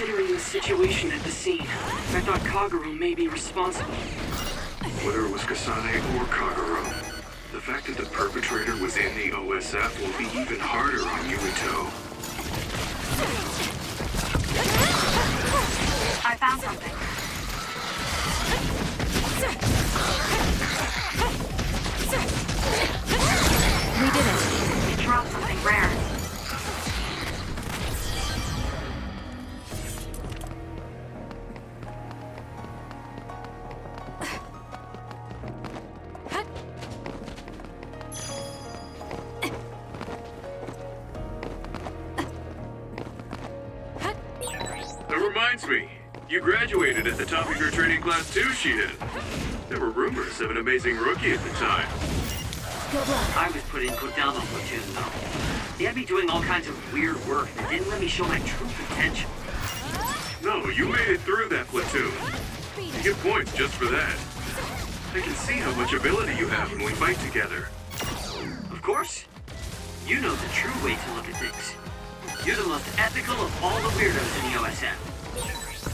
considering the situation at the scene. I thought Kagero may be responsible. Whether it was Kasane or Kagero, the fact that the perpetrator was in the OSF will be even harder on Yuito. I found something. We did it. It dropped something rare. That reminds me, you graduated at the top of your training class too, Shiden. There were rumors of an amazing rookie at the time. Good luck. I was put down on platoon, though. They had me doing all kinds of weird work that didn't let me show my true potential. No, you made it through that platoon. You get points just for that. I can see how much ability you have when we fight together. Of course. You know the true way to look at things. You're the most ethical of all the weirdos in the OSF.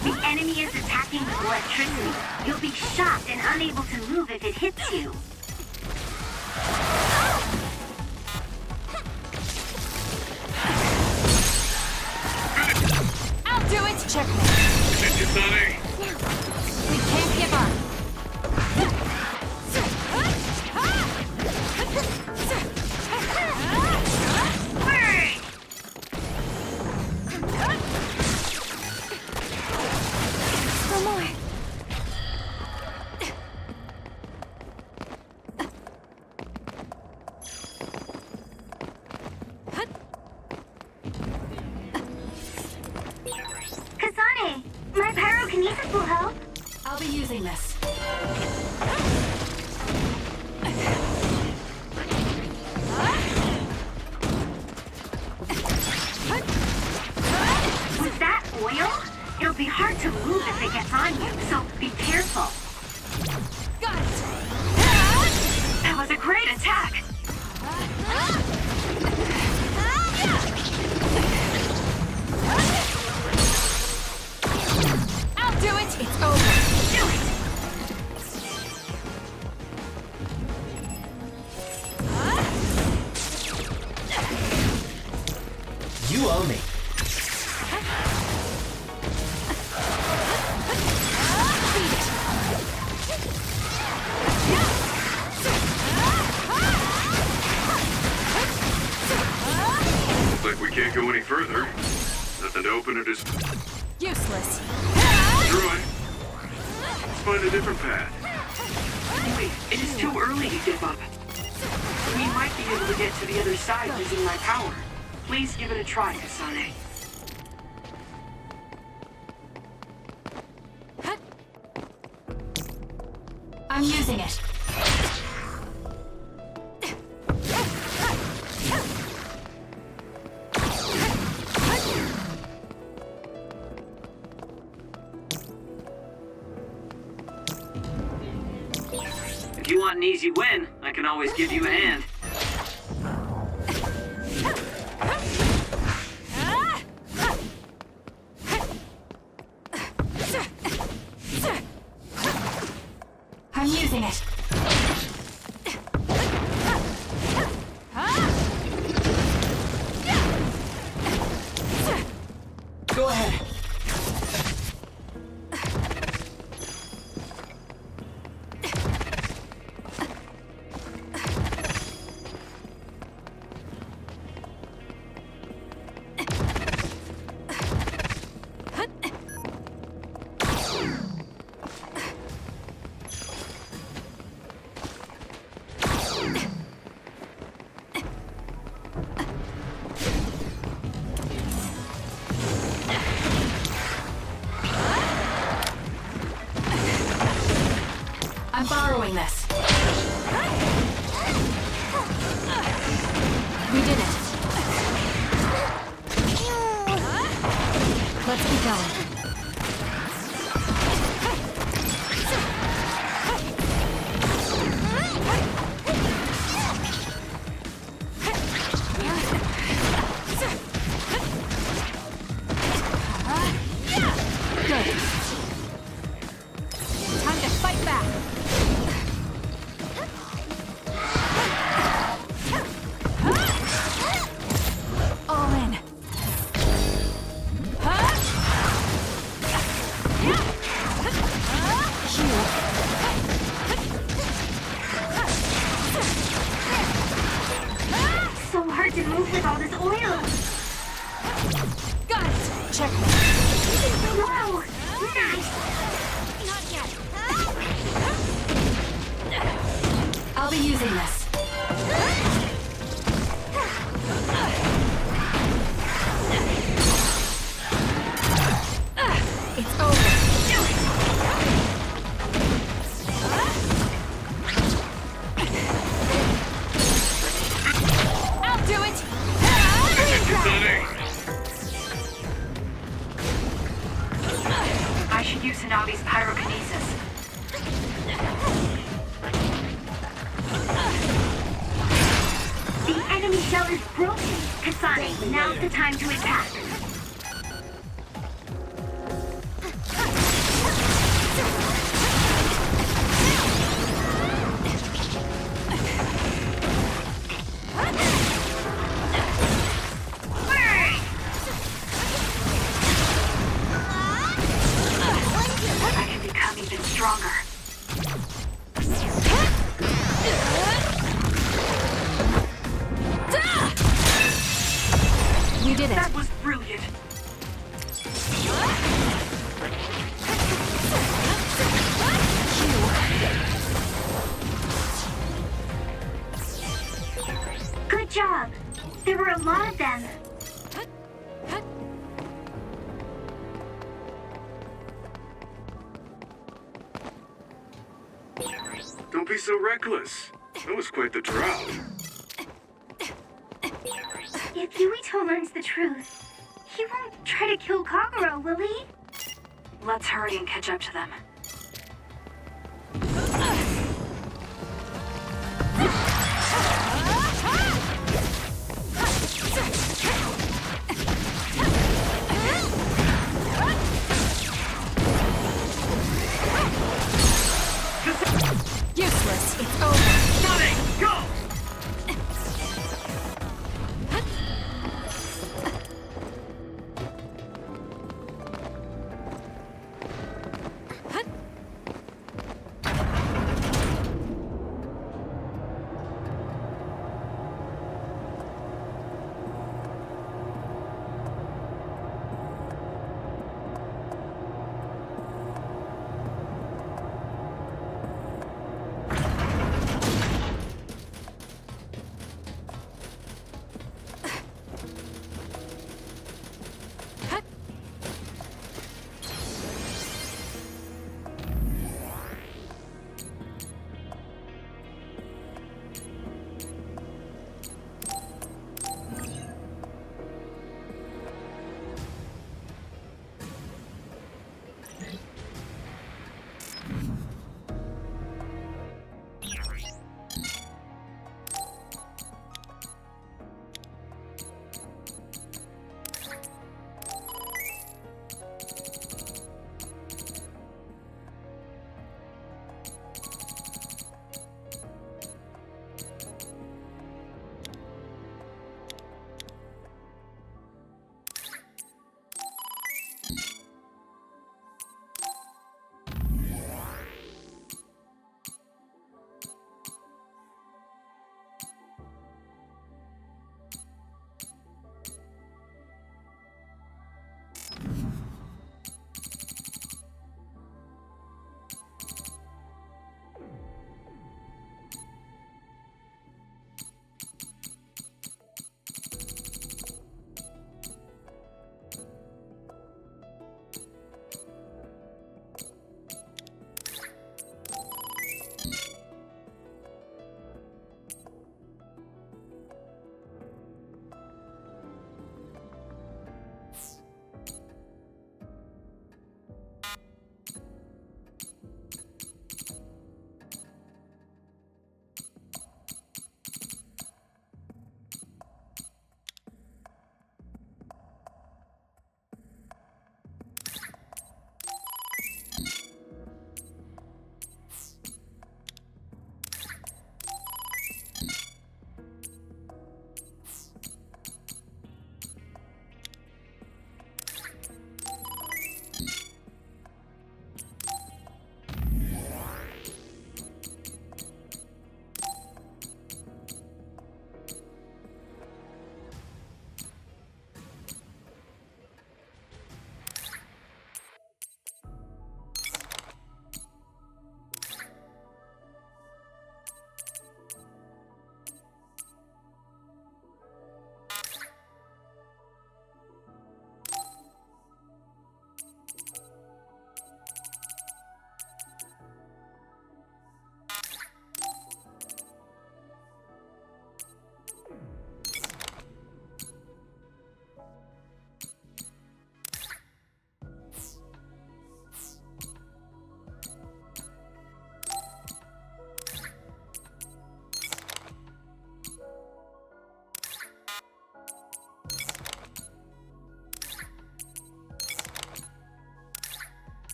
The enemy is attacking with electricity. You'll be shocked and unable to move if it hits you. I'll do it! Checkmate. Did you, Sonny? We can't give up. For more. Kasane, my pyrokinesis will help. I'll be using this. With that oil, it'll be hard to move if it gets on you, so be careful. Got it! That was a great attack! I'll do it! It's over! Do it! You owe me. Looks like we can't go any further. Nothing to open or just Useless. destroy. Let's find a different path. Wait, it is too early to give up. We might be able to get to the other side using my power. Please give it a try, Kasane. I'm using it. If you want an easy win, I can always give you a hand. I'm using it. Go ahead. I'm borrowing this. We did it. Let's keep going. Checkmate. Whoa! Nice! I'll be using this. It's over. I'll do it. I should use Hanabi's pyrokinesis. The enemy shell is broken. Kasane, now's the time to attack. I can become even stronger. You did it. That was brilliant. Good job. There were a lot of them. Don't be so reckless. That was quite the drought. If Yuito learns the truth, he won't try to kill Kagura, will he? Let's hurry and catch up to them. Useless. It's over. Stunning! Go!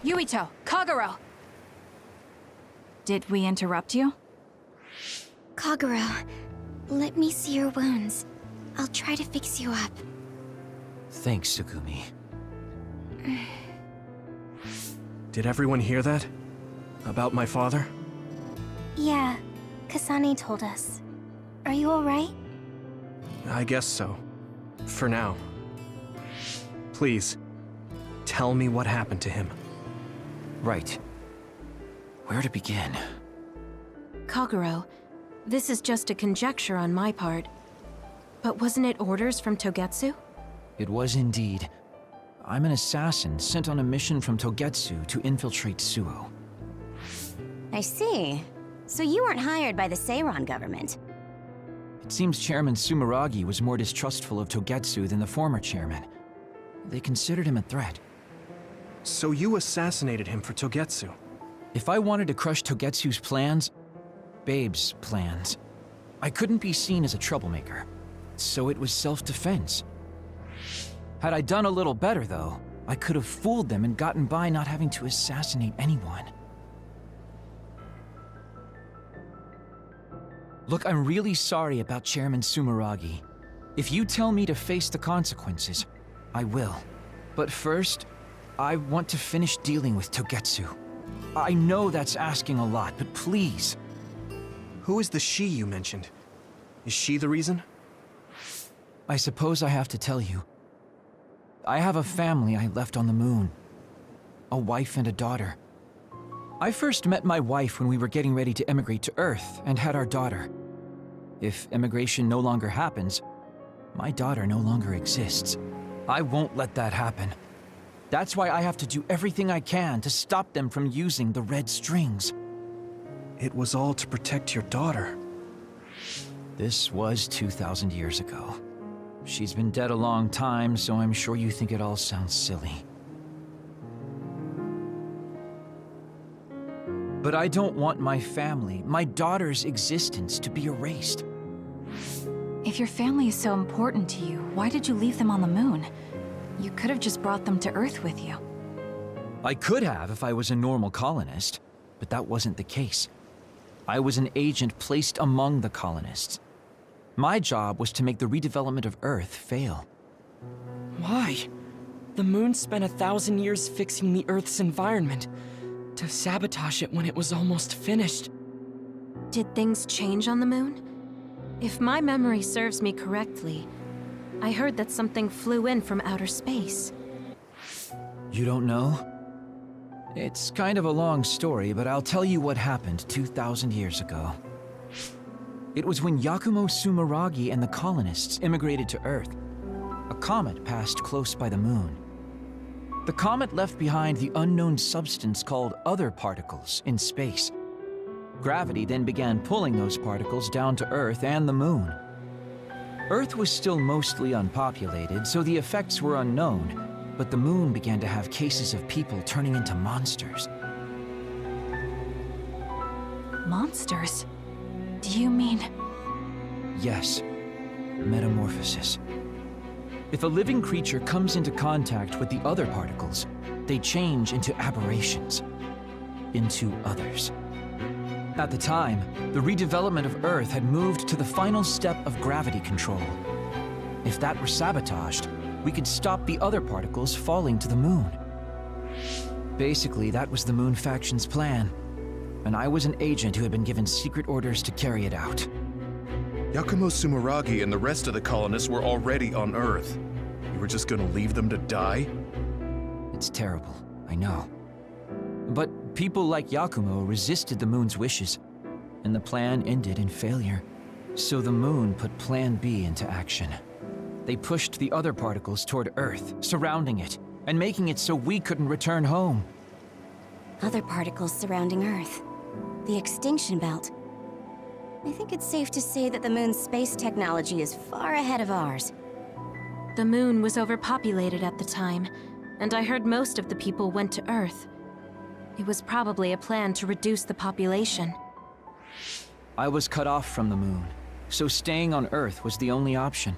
Yuito, Kagero! Did we interrupt you? Kagero, let me see your wounds. I'll try to fix you up. Thanks, Sugumi. Did everyone hear that? About my father? Yeah, Kasane told us. Are you alright? I guess so. For now. Please, tell me what happened to him. Right. Where to begin? Kagero, this is just a conjecture on my part. But wasn't it orders from Togetsu? It was indeed. I'm an assassin sent on a mission from Togetsu to infiltrate Suo. I see. So you weren't hired by the Seiran government. It seems Chairman Sumeragi was more distrustful of Togetsu than the former chairman. They considered him a threat. So you assassinated him for Togetsu? If I wanted to crush Togetsu's plans, Babe's plans, I couldn't be seen as a troublemaker. So it was self-defense. Had I done a little better, though, I could have fooled them and gotten by not having to assassinate anyone. Look, I'm really sorry about Chairman Sumeragi. If you tell me to face the consequences, I will. But first, I want to finish dealing with Togetsu. I know that's asking a lot, but please. Who is the she you mentioned? Is she the reason? I suppose I have to tell you. I have a family I left on the moon. A wife and a daughter. I first met my wife when we were getting ready to emigrate to Earth and had our daughter. If immigration no longer happens, my daughter no longer exists. I won't let that happen. That's why I have to do everything I can to stop them from using the red strings. It was all to protect your daughter. This was 2,000 years ago. She's been dead a long time, so I'm sure you think it all sounds silly. But I don't want my family, my daughter's existence to be erased. If your family is so important to you, why did you leave them on the moon? You could have just brought them to Earth with you. I could have if I was a normal colonist, but that wasn't the case. I was an agent placed among the colonists. My job was to make the redevelopment of Earth fail. Why? The moon spent 1,000 years fixing the Earth's environment, to sabotage it when it was almost finished. Did things change on the moon? If my memory serves me correctly, I heard that something flew in from outer space. You don't know? It's kind of a long story, but I'll tell you what happened 2,000 years ago. It was when Yakumo Sumeragi and the colonists immigrated to Earth. A comet passed close by the moon. The comet left behind the unknown substance called other particles in space. Gravity then began pulling those particles down to Earth and the moon. Earth was still mostly unpopulated, so the effects were unknown, but the moon began to have cases of people turning into monsters. Monsters? Do you mean... Yes, metamorphosis. If a living creature comes into contact with the other particles, they change into aberrations, into others. At the time, the redevelopment of Earth had moved to the final step of gravity control. If that were sabotaged, we could stop the other particles falling to the moon. Basically, that was the Moon Faction's plan, and I was an agent who had been given secret orders to carry it out. Yakumo Sumeragi and the rest of the colonists were already on Earth. You were just gonna leave them to die? It's terrible, I know. But people like Yakumo resisted the moon's wishes, and the plan ended in failure. So the moon put Plan B into action. They pushed the other particles toward Earth, surrounding it, and making it so we couldn't return home. Other particles surrounding Earth. The extinction belt. I think it's safe to say that the moon's space technology is far ahead of ours. The moon was overpopulated at the time, and I heard most of the people went to Earth. It was probably a plan to reduce the population. I was cut off from the moon, so staying on Earth was the only option.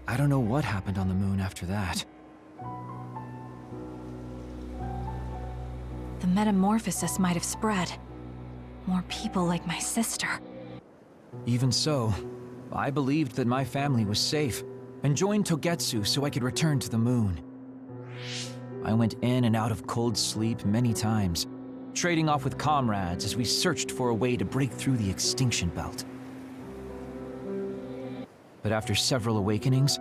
I don't know what happened on the moon after that. the metamorphosis might have spread. More people like my sister. Even so, I believed that my family was safe, and joined Togetsu so I could return to the moon. I went in and out of cold sleep many times, trading off with comrades as we searched for a way to break through the extinction belt. But after several awakenings,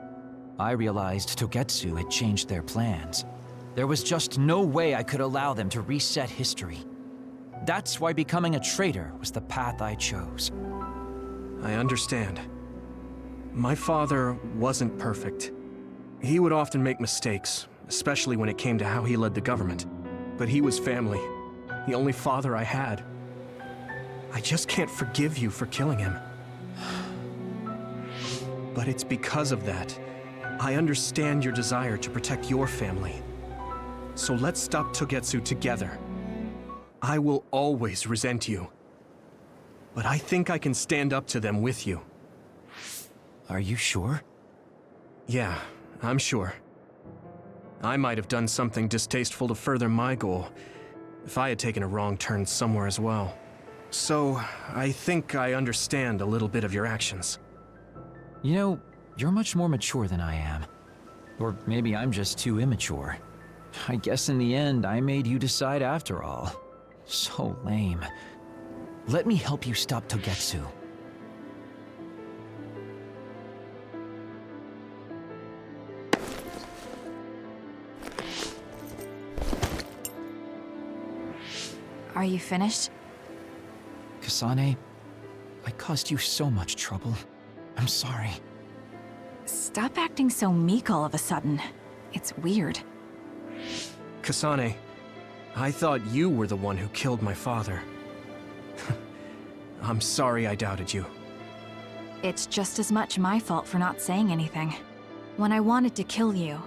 I realized Togetsu had changed their plans. There was just no way I could allow them to reset history. That's why becoming a traitor was the path I chose. I understand. My father wasn't perfect. He would often make mistakes, especially when it came to how he led the government. But he was family, the only father I had. I just can't forgive you for killing him. But it's because of that. I understand your desire to protect your family. So let's stop Togetsu together. I will always resent you. But I think I can stand up to them with you. Are you sure? Yeah, I'm sure. I might have done something distasteful to further my goal, if I had taken a wrong turn somewhere as well. So, I think I understand a little bit of your actions. You know, you're much more mature than I am. Or maybe I'm just too immature. I guess in the end, I made you decide after all. So lame. Let me help you stop Togetsu. Are you finished? Kasane, I caused you so much trouble. I'm sorry. Stop acting so meek all of a sudden. It's weird. Kasane, I thought you were the one who killed my father. I'm sorry I doubted you. It's just as much my fault for not saying anything. When I wanted to kill you,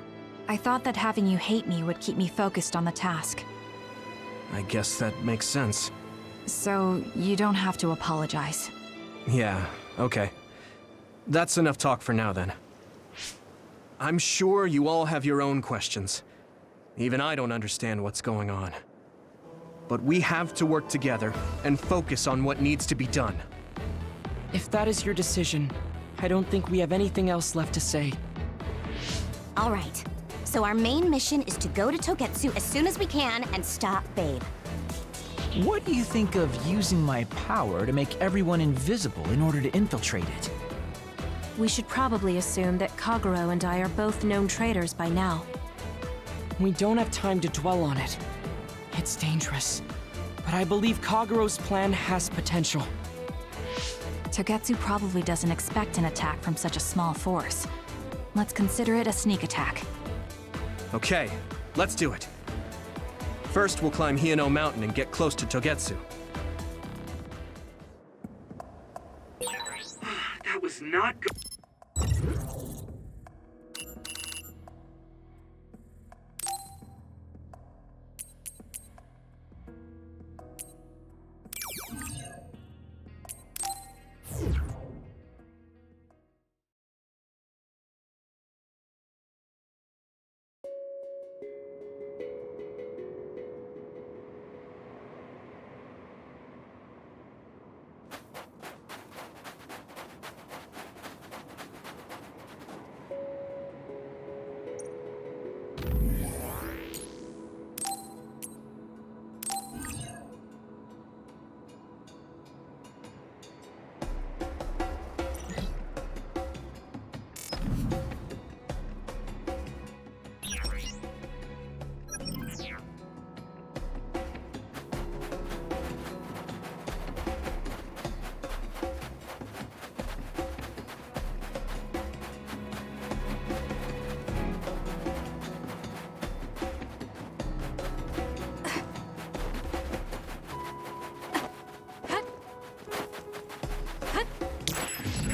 I thought that having you hate me would keep me focused on the task. I guess that makes sense. So, you don't have to apologize. Yeah, okay. That's enough talk for now then. I'm sure you all have your own questions. Even I don't understand what's going on. But we have to work together and focus on what needs to be done. If that is your decision, I don't think we have anything else left to say. All right. So our main mission is to go to Togetsu as soon as we can and stop Babe. What do you think of using my power to make everyone invisible in order to infiltrate it? We should probably assume that Kagero and I are both known traitors by now. We don't have time to dwell on it. It's dangerous. But I believe Kagero's plan has potential. Togetsu probably doesn't expect an attack from such a small force. Let's consider it a sneak attack. Okay, let's do it. First, we'll climb Hiyano Mountain and get close to Togetsu. That was not good.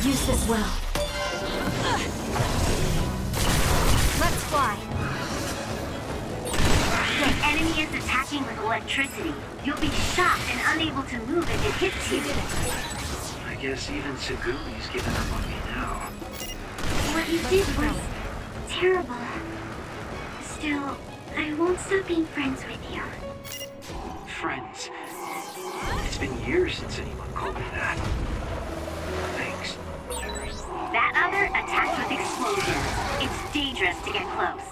Use this well. Let's fly. The enemy is attacking with electricity. You'll be shocked and unable to move if it hits you. I guess even Segumi's giving up on me now. What you did was terrible. Still, I won't stop being friends with you. friends. It's been years since anyone called me that. Thanks. That other attacked with explosions. It's dangerous to get close.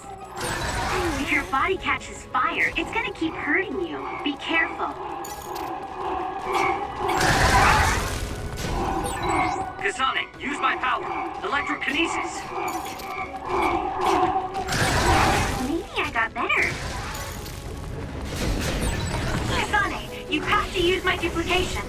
If your body catches fire, it's gonna keep hurting you. Be careful. Kasane, use my power. Electrokinesis. Maybe I got better. Kasane, you have to use my duplication.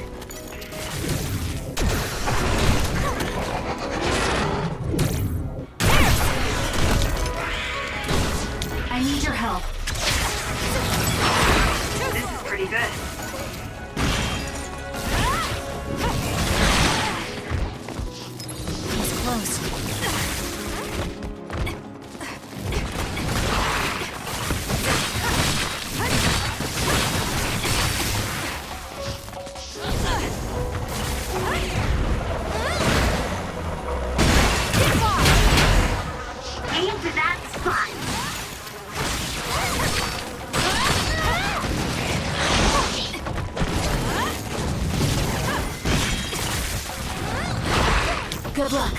I need your help. This is pretty good. He's close. Aim for that spot. Good luck.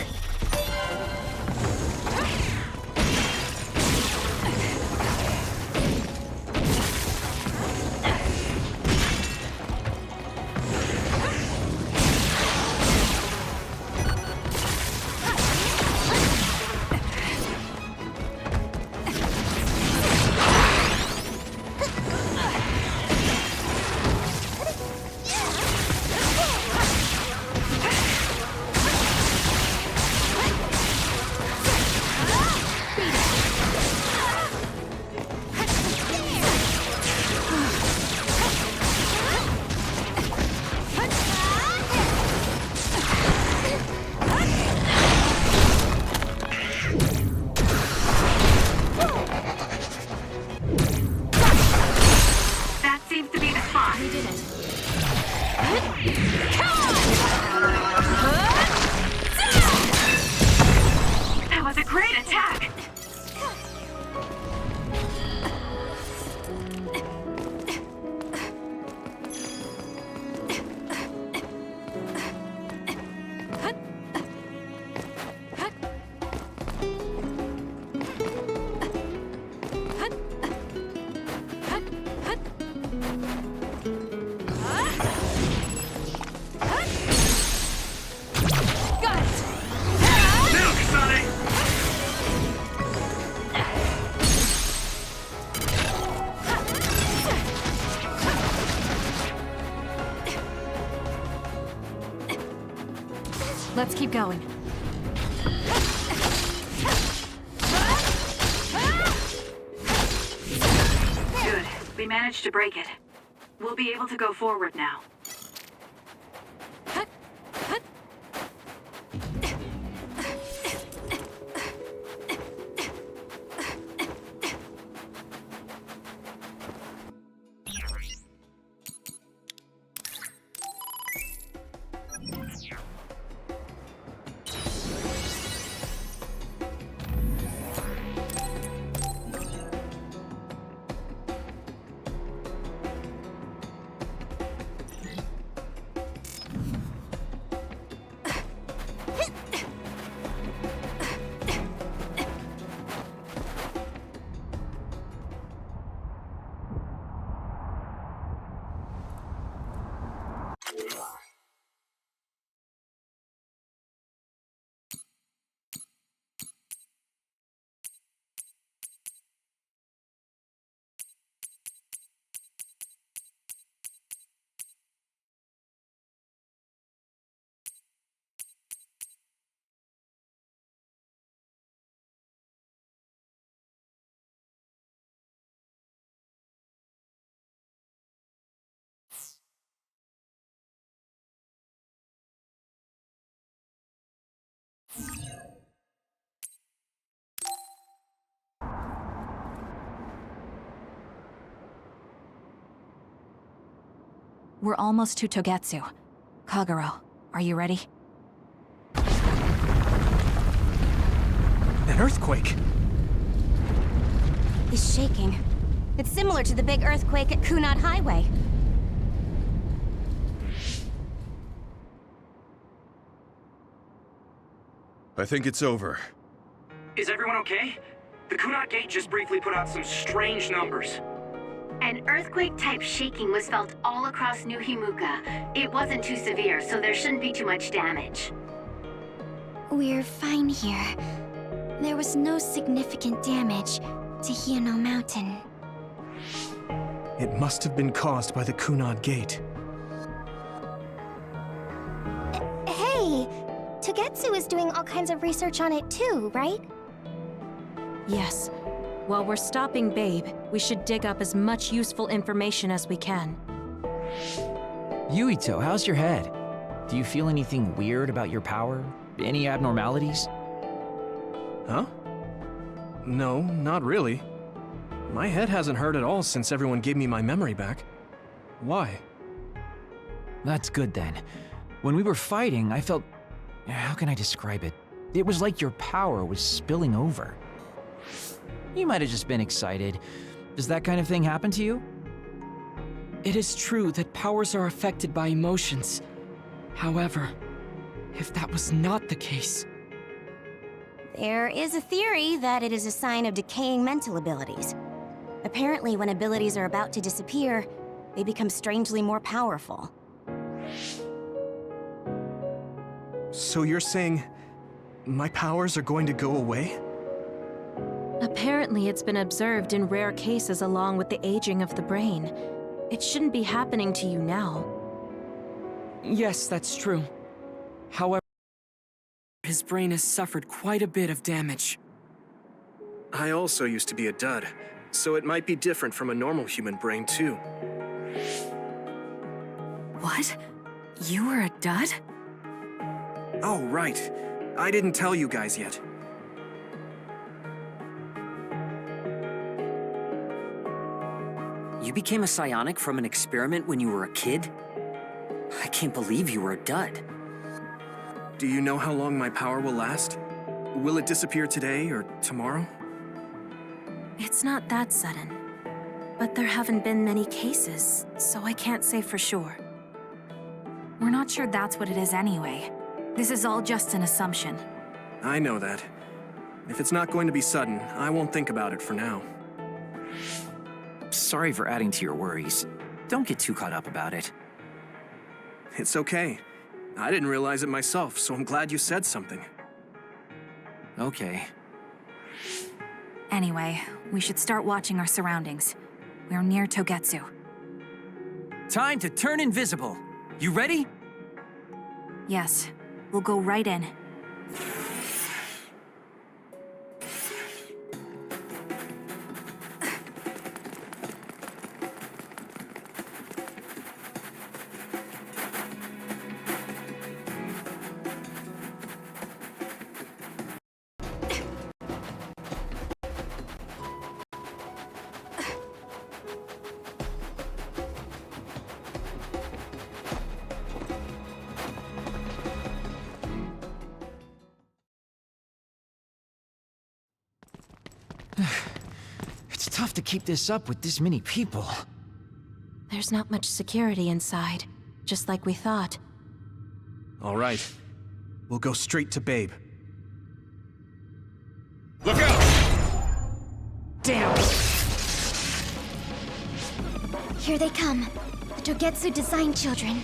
That seems to be the spot. We did it. That was a great attack. Now, Kasane! Let's keep going. Good. We managed to break it. We'll be able to go forward now. We're almost to Togetsu. Kagero, are you ready? An earthquake? Is shaking. It's similar to the big earthquake at Kunad Highway. I think it's over. Is everyone okay? The Kunat Gate just briefly put out some strange numbers. An earthquake-type shaking was felt all across New Himuka. It wasn't too severe, so there shouldn't be too much damage. We're fine here. There was no significant damage to Hino Mountain. It must have been caused by the Kunad Gate. Hey! Togetsu is doing all kinds of research on it too, right? Yes. While we're stopping Babe, we should dig up as much useful information as we can. Yuito, how's your head? Do you feel anything weird about your power? Any abnormalities? Huh? No, not really. My head hasn't hurt at all since everyone gave me my memory back. Why? That's good then. When we were fighting, I felt... How can I describe it? It was like your power was spilling over. You might have just been excited. Does that kind of thing happen to you? It is true that powers are affected by emotions. However, if that was not the case... There is a theory that it is a sign of decaying mental abilities. Apparently, when abilities are about to disappear, they become strangely more powerful. So you're saying my powers are going to go away? Apparently, it's been observed in rare cases along with the aging of the brain. It shouldn't be happening to you now. Yes, that's true. However, his brain has suffered quite a bit of damage. I also used to be a dud, so it might be different from a normal human brain too. What? You were a dud? Oh, right. I didn't tell you guys yet. You became a psionic from an experiment when you were a kid? I can't believe you were a dud. Do you know how long my power will last? Will it disappear today or tomorrow? It's not that sudden. But there haven't been many cases, so I can't say for sure. We're not sure that's what it is anyway. This is all just an assumption. I know that. If it's not going to be sudden, I won't think about it for now. Sorry for adding to your worries. Don't get too caught up about it. It's okay. I didn't realize it myself, so I'm glad you said something. Okay. Anyway, we should start watching our surroundings. We're near Togetsu. Time to turn invisible. You ready? Yes, we'll go right in. It's tough to keep this up with this many people. There's not much security inside, just like we thought. All right. We'll go straight to Babe. Look out! Damn! Here they come. The Togetsu design children.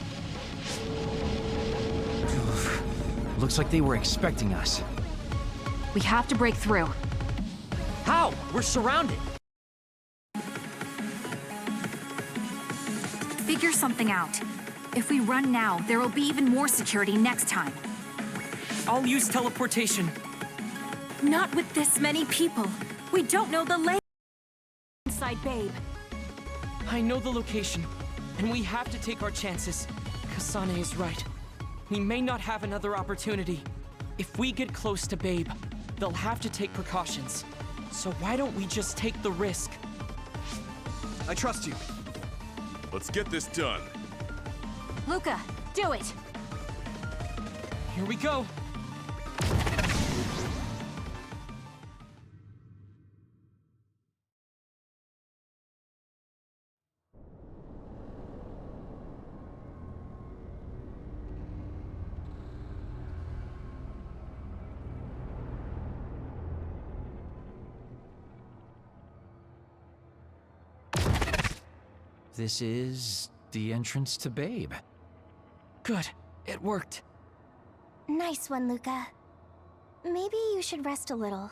Looks like they were expecting us. We have to break through. How? We're surrounded. Figure something out. If we run now, there will be even more security next time. I'll use teleportation. Not with this many people. We don't know the layout inside Babe. I know the location, and we have to take our chances. Kasane is right. We may not have another opportunity. If we get close to Babe, they'll have to take precautions. So why don't we just take the risk? I trust you. Let's get this done. Luca, do it! Here we go. This is the entrance to Babe. Good. It worked. Nice one, Luca. Maybe you should rest a little.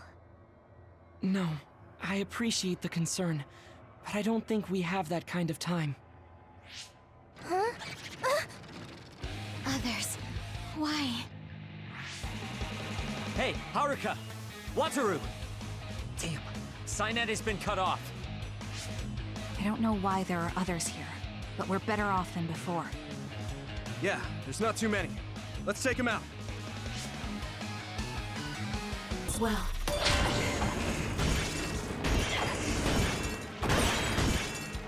No, I appreciate the concern, but I don't think we have that kind of time. Huh? Others. Why? Hey, Haruka! Wataru! Damn, Cynet has been cut off. I don't know why there are others here, but we're better off than before. Yeah, there's not too many. Let's take them out. Well.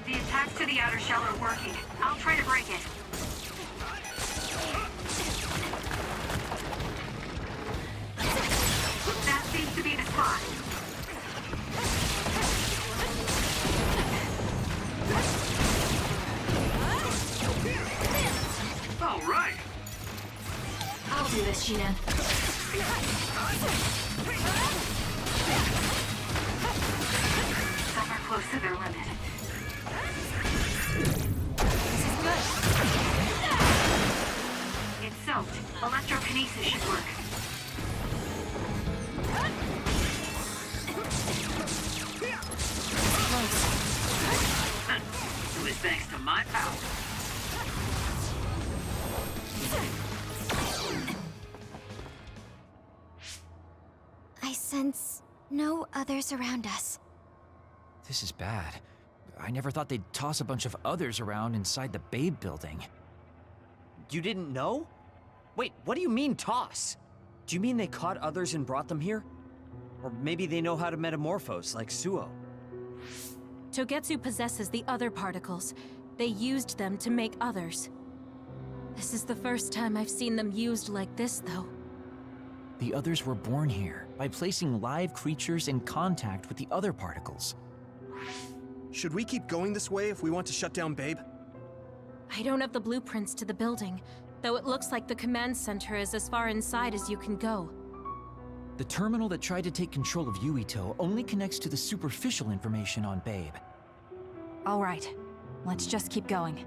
The attacks to the outer shell are working. I'll try to break it. That seems to be the spot. All right. I'll do this, Shinan. Some are close to their limit. This is good. It's soaked. Electrokinesis should work. It was thanks to my power. I sense no others around us. This is bad. I never thought they'd toss a bunch of others around inside the Babe building. You didn't know? Wait, what do you mean, toss? Do you mean they caught others and brought them here? Or maybe they know how to metamorphose, like Suo. Togetsu possesses the other particles. They used them to make others. This is the first time I've seen them used like this, though. The others were born here by placing live creatures in contact with the other particles. Should we keep going this way if we want to shut down Babe? I don't have the blueprints to the building, though it looks like the command center is as far inside as you can go. The terminal that tried to take control of Yuito only connects to the superficial information on Babe. All right, let's just keep going.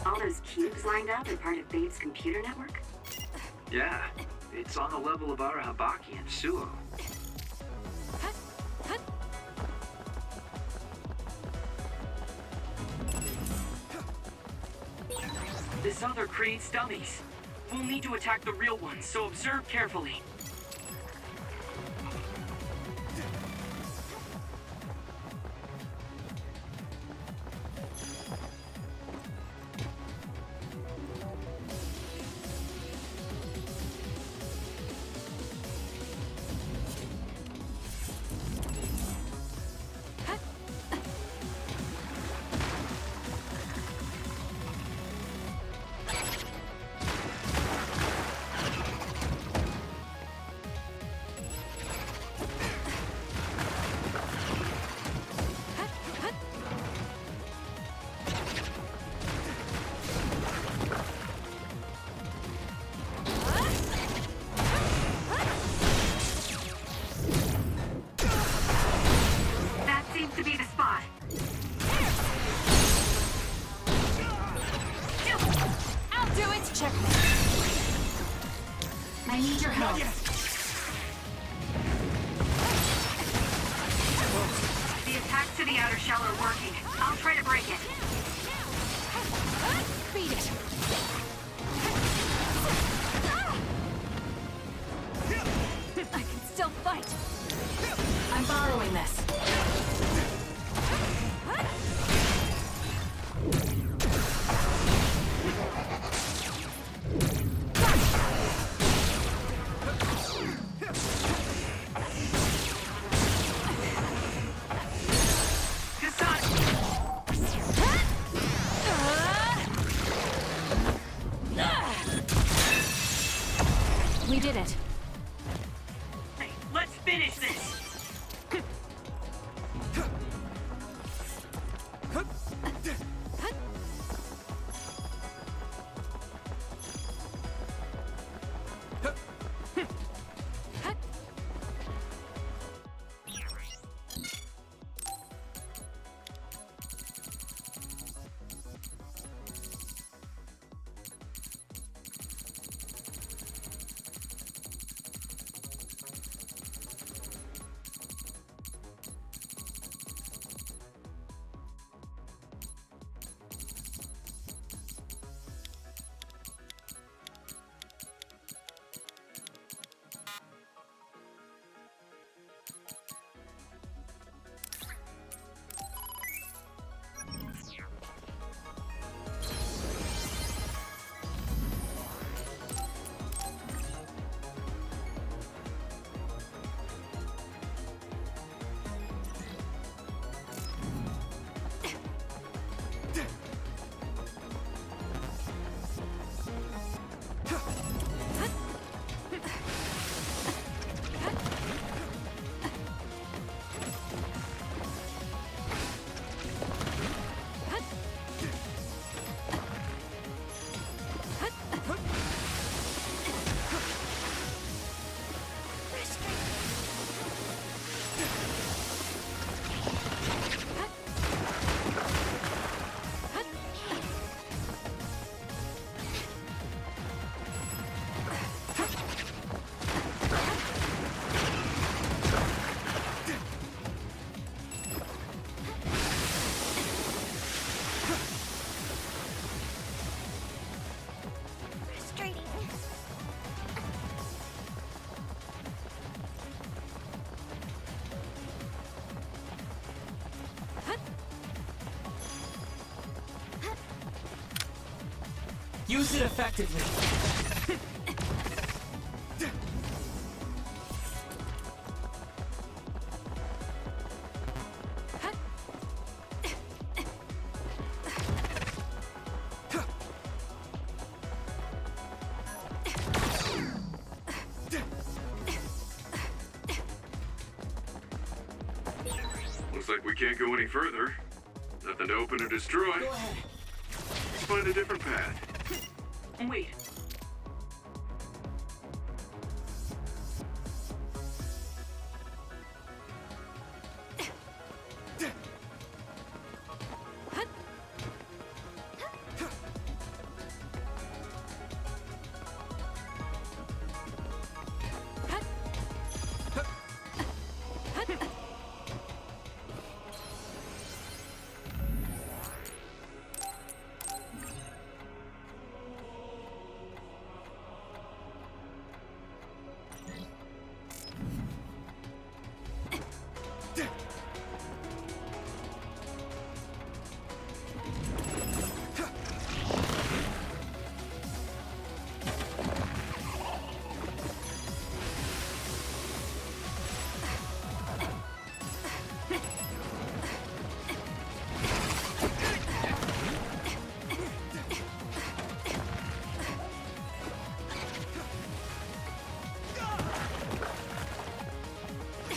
All those cubes lined up are part of Babe's computer network? Yeah, it's on the level of Arahabaki and Suo. This other creates dummies. We'll need to attack the real ones, so observe carefully. To be the spot. I'll do it! Checkmate. I need your help. The attacks to the outer shell are working. I'll try to break it. Beat it! I can still fight! I'm borrowing this. did it. Hey, let's finish this! Use it effectively. Looks like we can't go any further. Nothing to open or destroy. Go ahead. Let's find a different path. Wait.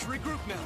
Regroup now.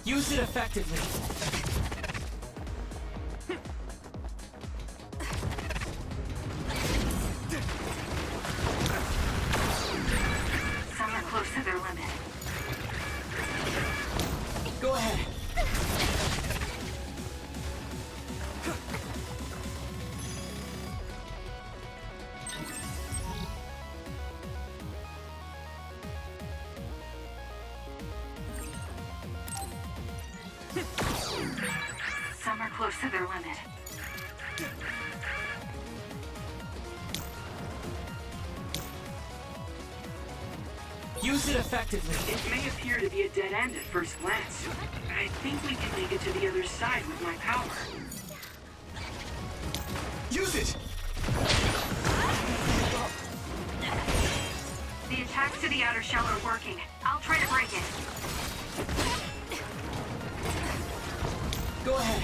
Use it effectively. Some are close to their limit. Go ahead. Some are close to their limit. Use it effectively. It may appear to be a dead end at first glance. I think we can make it to the other side with my power. Use it! The attacks to the outer shell are working. I'll try to break it. Go ahead.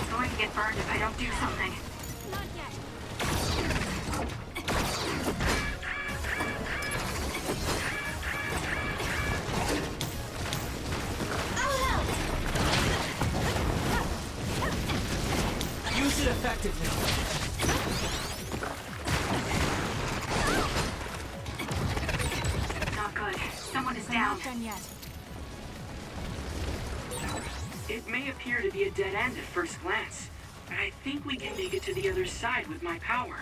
I'm going to get burned if I don't do something. Use it effectively. Not good. Someone is down. Not done yet. It may appear to be a dead end at first glance. I think we can make it to the other side with my power.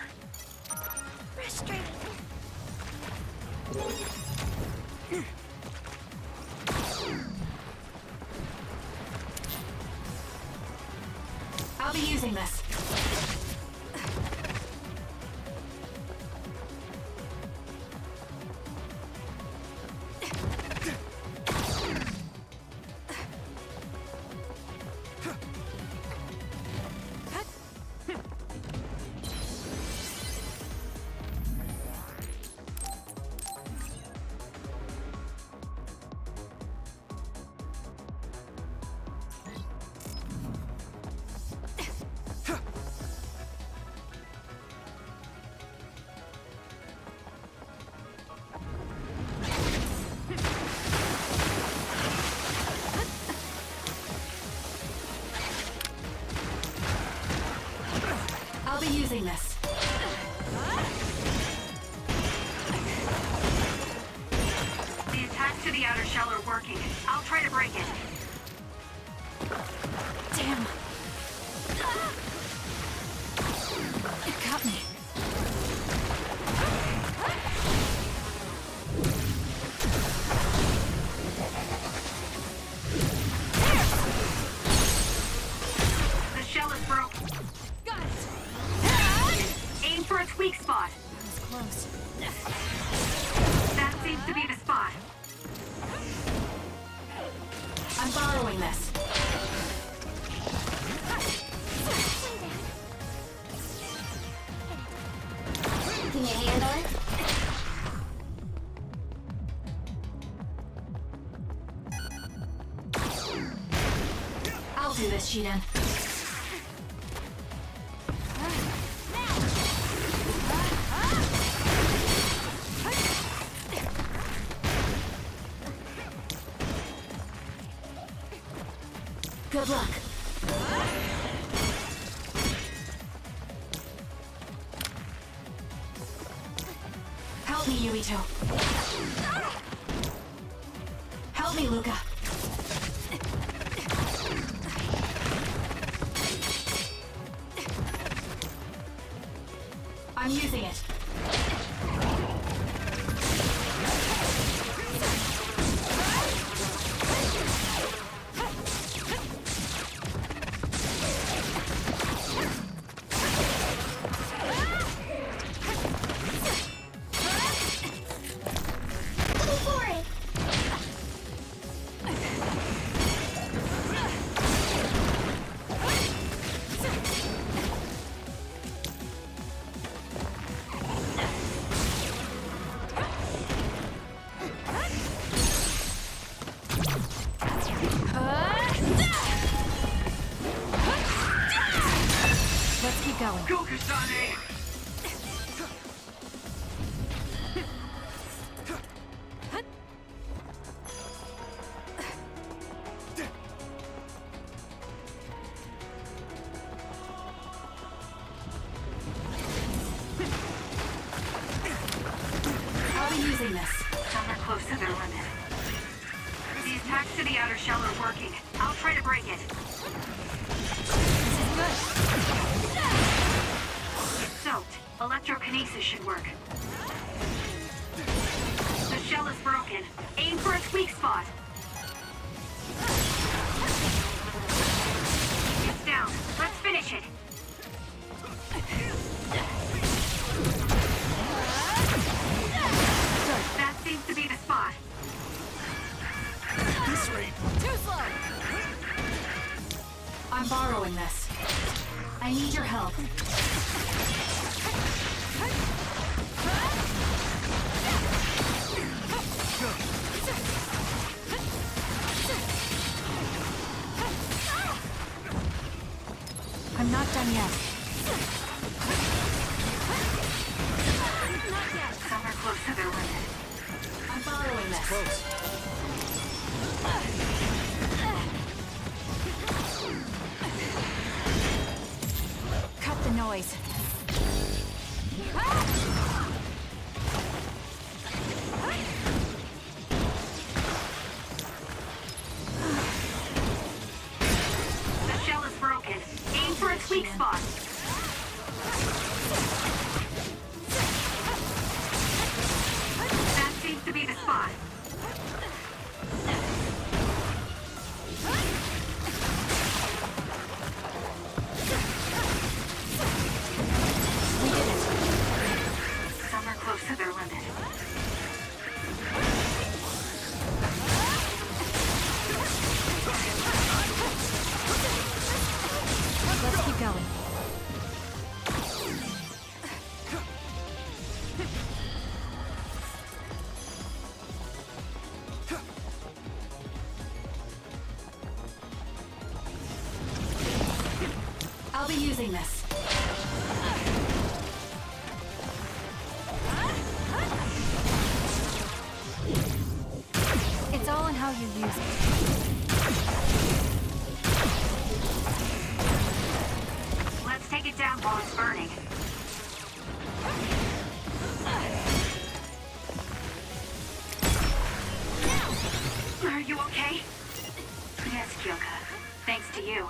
Frustrating. I'll be using this. I'll be using this. The attacks to the outer shell are working. I'll try to break it. Damn. It got me. The shell is broken. Got it. Aim for its weak spot. That was close. That seems to be the spot. I'm borrowing this. Can you handle it? I'll do this, Shiden. Good luck. Help me, Yuito. Help me, Luca. I'm using it. Let's keep going. Go, Kasane! using this. Some are close to their limit. The attacks to the outer shell are working. I'll try to break it. This is good. It's soaked. Electrokinesis should work. The shell is broken. Aim for its weak spot. It's down. Let's finish it. That seems to be the spot. This rate. Too slow. I'm borrowing this. I need your help. I'm not done yet. Not yet. Some are close to their limit. I'm following this. Close. Cut the noise. The shell is broken. Aim for its weak spot. That seems to be the spot. We did it. Some are close to their limit. Let's keep going. I'll be using this. It's all in how you use it. Let's take it down while it's burning. Are you okay? Yes, Kyoka. Thanks to you.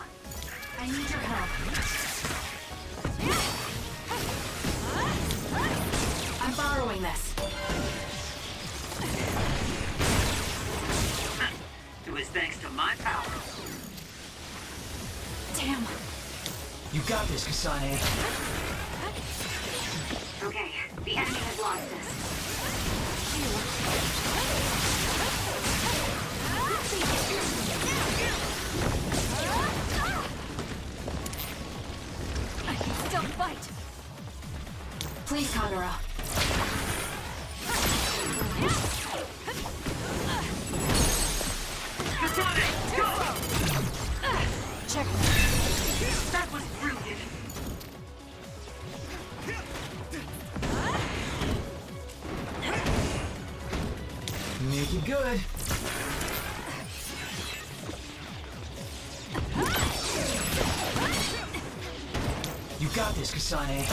I need your help. I'm borrowing this. It was thanks to my power. Damn. You got this, Kasane. Okay, the enemy has lost this. I can still fight. Please, Kagura. Kasane, go! Check. That was brilliant. Make it good. You got this, Kasane.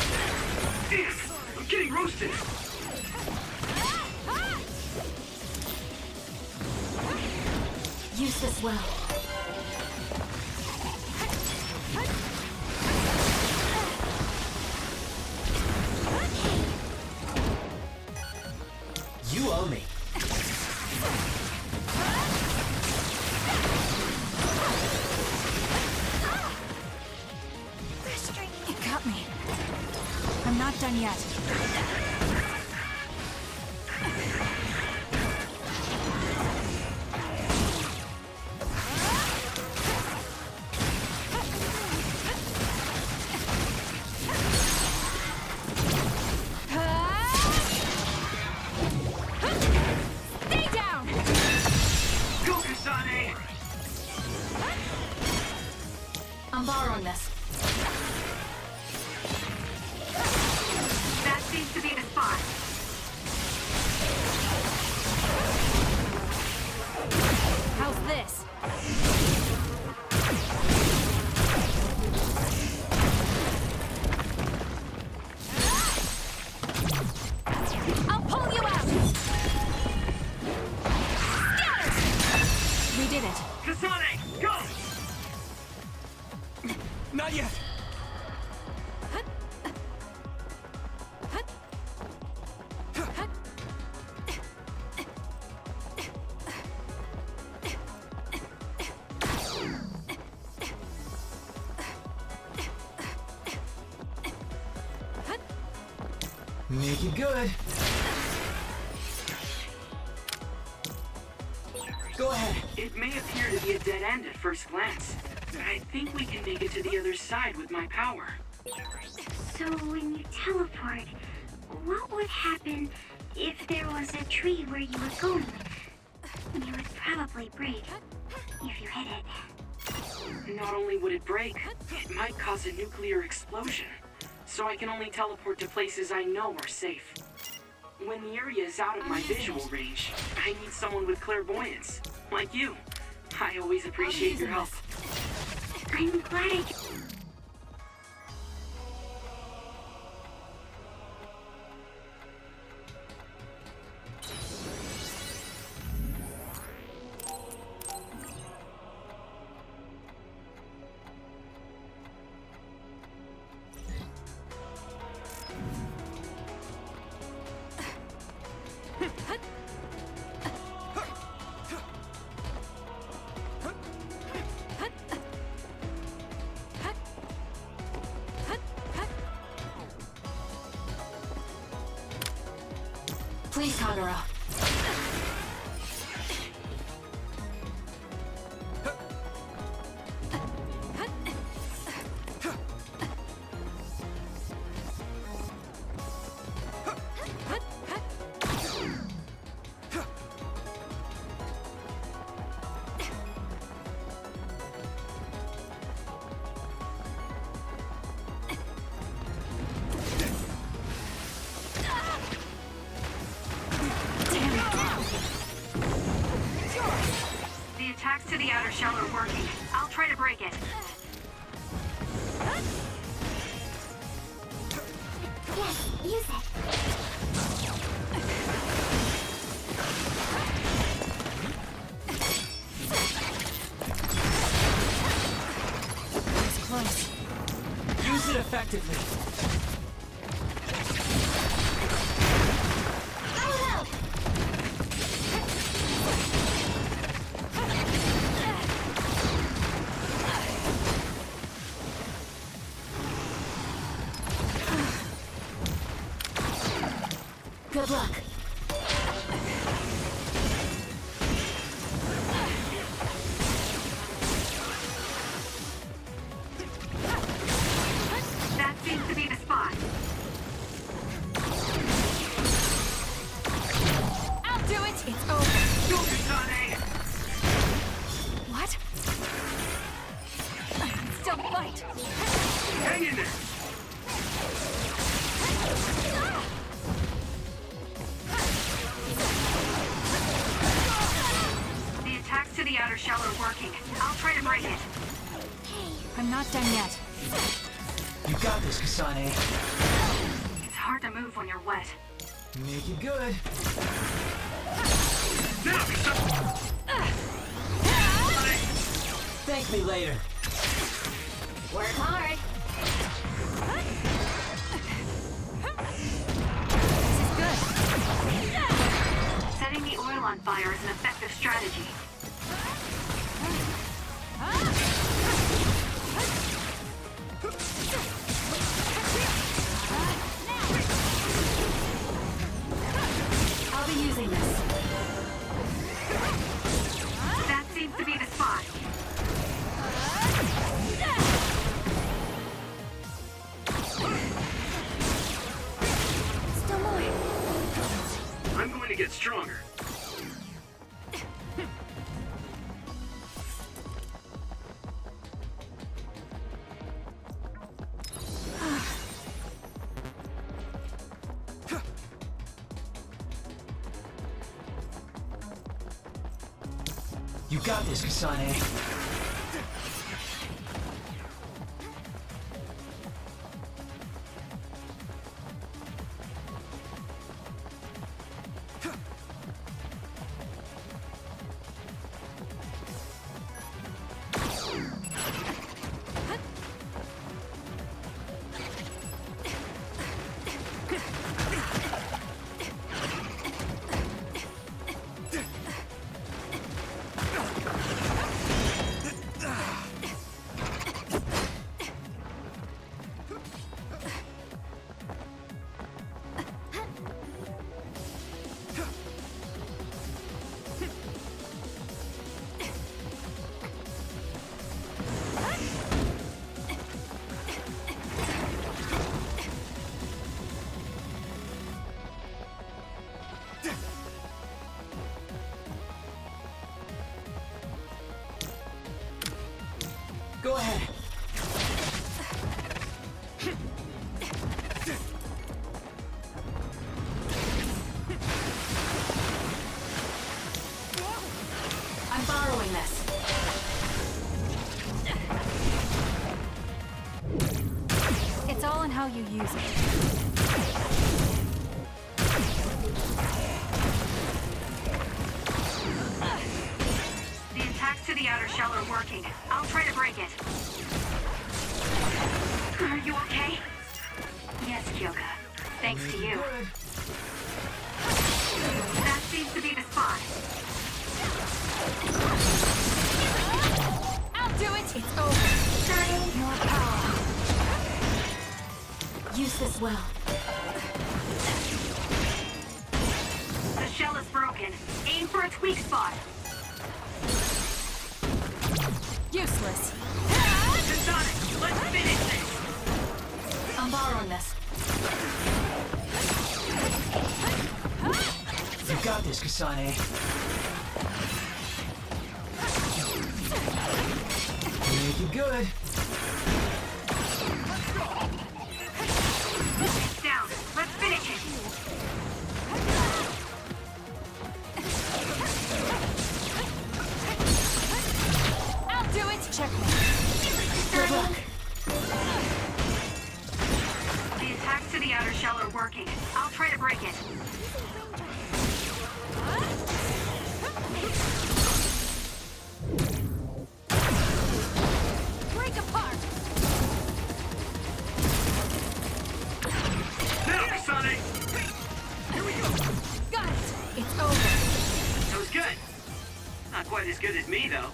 Damn, I'm getting roasted. Use this well. You owe me. It got me. I'm not done yet. Stay down! Go, Kasane! I'm borrowing this. That seems to be the Make it good. Go ahead. It may appear to be a dead end at first glance, but I think we can make it to the other side with my power. So when you teleport, what would happen if there was a tree where you were going? You would probably break if you hit it. Not only would it break, it might cause a nuclear explosion. So I can only teleport to places I know are safe. When the area is out of my visual range, I need someone with clairvoyance, like you. I always appreciate your help. I'm glad I... Please, Kagura. The attacks to the outer shell are working. I'll try to break it. Yes, use it. It's close. Use it effectively. Good luck. That seems to be the spot. I'll do it. It's over. Go, Kasane! What? I can still fight. Hang in there! The attacks to the outer shell are working. I'll try to break it. I'm not done yet. You got this, Kasane. It's hard to move when you're wet. Make it good. Now, Thank me later. Work hard. This is good. Setting the oil on fire is an effective strategy. I'll be using this. That seems to be the spot. Still more. I'm going to get stronger. You got this, Kasane. ahead. I'm borrowing this. It's all in how you use it. The attacks to the outer shell are working. I'll try to break it. Are you okay? Yes, Kyoka. Thanks to you. That seems to be the spot. I'll do it! It's over. More power. Use this well. The shell is broken. Aim for its weak spot. Useless. Sonic, let's finish this! I'm borrowing this. You got this, Kasane. Make it good. It's down. Let's finish it. I'll do it! Checkmate. Good luck. The attacks to the outer shell are working. I'll try to break it. Break apart! Now, Sonic! Got it! It's over. That was good. Not quite as good as me, though.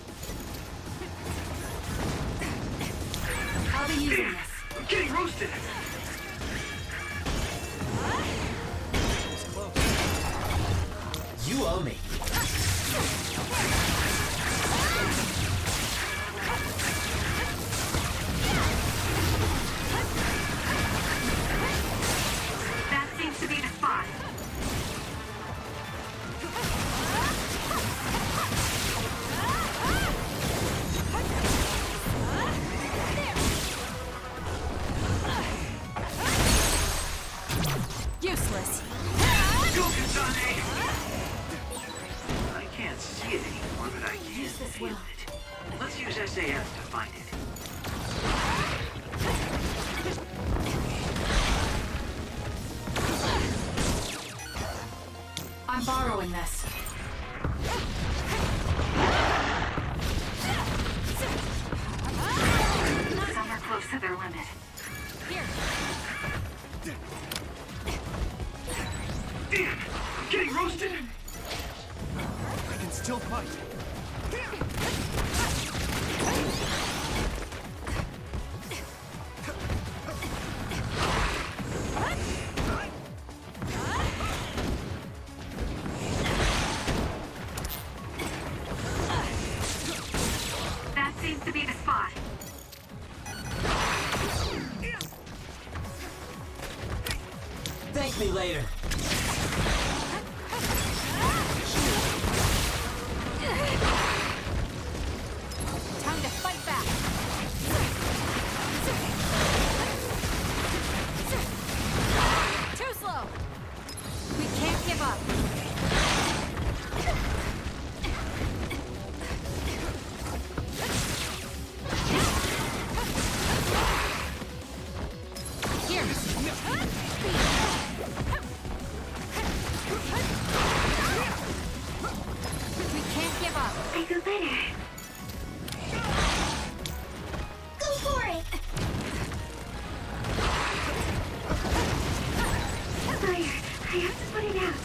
I'll be using Damn, this. I'm getting roasted. You owe me. That seems to be the spot. Useless. Go, Kasane! I can't see it anymore, but I can feel it. Let's use SAS to find it. I'm borrowing this. Some are close to their limit. Damn! I'm getting roasted! I can still fight. That seems to be the spot. Thank me later. Time to fight back. Too slow. We can't give up. Here. We can't give up. I feel better. Go for it! Fire! I have to put it out.